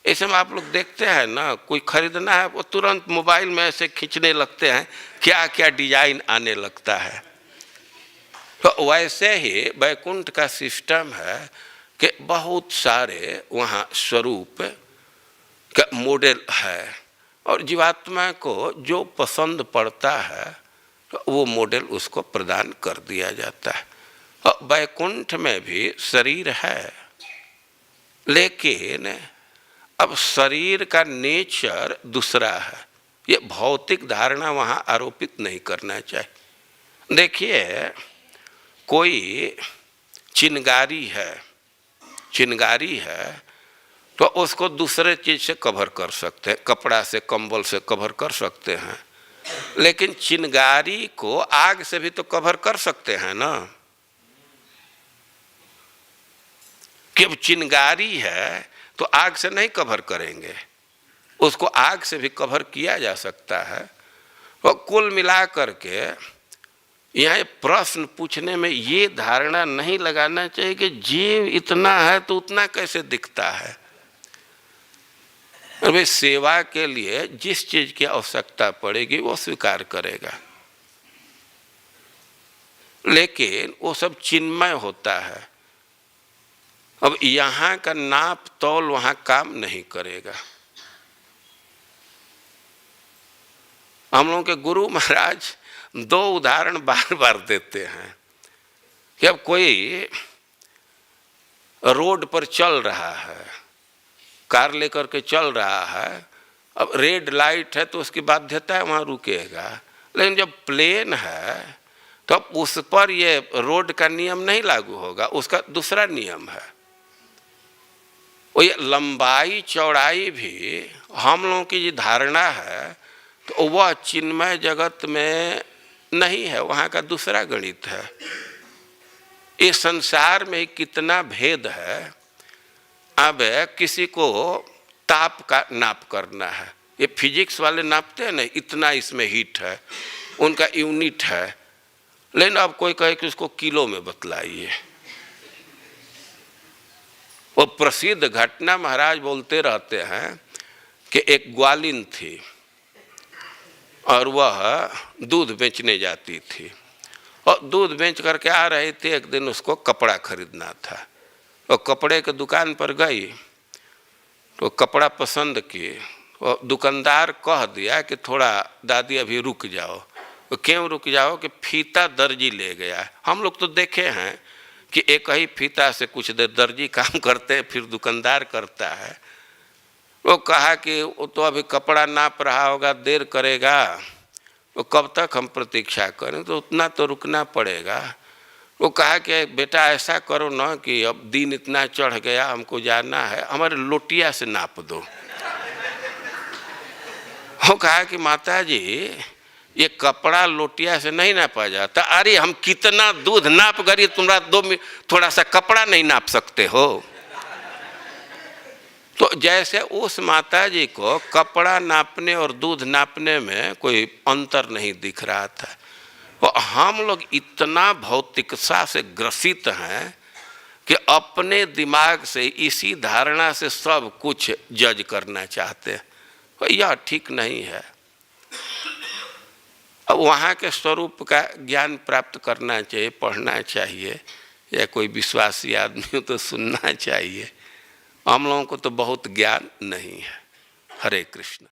ऐसे में आप लोग देखते हैं ना, कोई खरीदना है वो तुरंत मोबाइल में ऐसे खींचने लगते हैं, क्या क्या डिजाइन आने लगता है। तो वैसे ही वैकुंठ का सिस्टम है कि बहुत सारे वहाँ स्वरूप का मॉडल है और जीवात्मा को जो पसंद पड़ता है तो वो मॉडल उसको प्रदान कर दिया जाता है। और वैकुंठ में भी शरीर है, लेकिन अब शरीर का नेचर दूसरा है। ये भौतिक धारणा वहाँ आरोपित नहीं करना चाहिए। देखिए, कोई चिनगारी है तो उसको दूसरे चीज से कवर कर सकते हैं, कपड़ा से, कंबल से कवर कर सकते हैं, लेकिन चिनगारी को आग से भी तो कवर कर सकते हैं ना। कि अब चिनगारी है तो आग से नहीं कवर करेंगे, उसको आग से भी कवर किया जा सकता है। और कुल मिलाकर के यहाँ प्रश्न पूछने में ये धारणा नहीं लगाना चाहिए कि जीव इतना है तो उतना कैसे दिखता है। अरे सेवा के लिए जिस चीज की आवश्यकता पड़ेगी वो स्वीकार करेगा, लेकिन वो सब चिन्मय होता है। अब यहाँ का नाप तौल वहाँ काम नहीं करेगा। हम लोगों के गुरु महाराज दो उदाहरण बार बार देते हैं कि अब कोई रोड पर चल रहा है, कार लेकर के चल रहा है, अब रेड लाइट है तो उसकी बाध्यता है वहाँ रुकेगा, लेकिन जब प्लेन है तो अब उस पर ये रोड का नियम नहीं लागू होगा, उसका दूसरा नियम है। वो ये लंबाई चौड़ाई भी हम लोगों की जो धारणा है तो वह चिन्मय जगत में नहीं है, वहाँ का दूसरा गणित है। इस संसार में कितना भेद है। अब किसी को ताप का नाप करना है, ये फिजिक्स वाले नापते हैं ना, इतना इसमें हीट है, उनका यूनिट है, लेकिन अब कोई कहे कि उसको किलो में बतलाइए। वो प्रसिद्ध घटना महाराज बोलते रहते हैं कि एक ग्वालिन थी और वह दूध बेचने जाती थी, और दूध बेच करके आ रही थी। एक दिन उसको कपड़ा खरीदना था, और कपड़े के दुकान पर गई तो कपड़ा पसंद की, और दुकानदार कह दिया कि थोड़ा दादी अभी रुक जाओ। तो क्यों रुक जाओ? कि फीता दर्जी ले गया। हम लोग तो देखे हैं कि एक ही फीता से कुछ देर दर्जी काम करते हैं, फिर दुकानदार करता है। वो कहा कि वो तो अभी कपड़ा नाप रहा होगा, देर करेगा, तो कब तक हम प्रतीक्षा करें, तो उतना तो रुकना पड़ेगा। वो कहा कि बेटा ऐसा करो ना कि अब दिन इतना चढ़ गया, हमको जाना है, हमारे लोटिया से नाप दो। वो कहा कि माता जी ये कपड़ा लोटिया से नहीं नापा जाता। अरे हम कितना दूध नाप करिए, तुम्हारा थोड़ा सा कपड़ा नहीं नाप सकते हो। तो जैसे उस माता जी को कपड़ा नापने और दूध नापने में कोई अंतर नहीं दिख रहा था। और हम लोग इतना भौतिकता से ग्रसित हैं कि अपने दिमाग से इसी धारणा से सब कुछ जज करना चाहते हैं, यह ठीक नहीं है। अब वहाँ के स्वरूप का ज्ञान प्राप्त करना चाहिए, पढ़ना चाहिए, या कोई विश्वासी आदमी हो तो सुनना चाहिए। हम लोगों को तो बहुत ज्ञान नहीं है। हरे कृष्ण।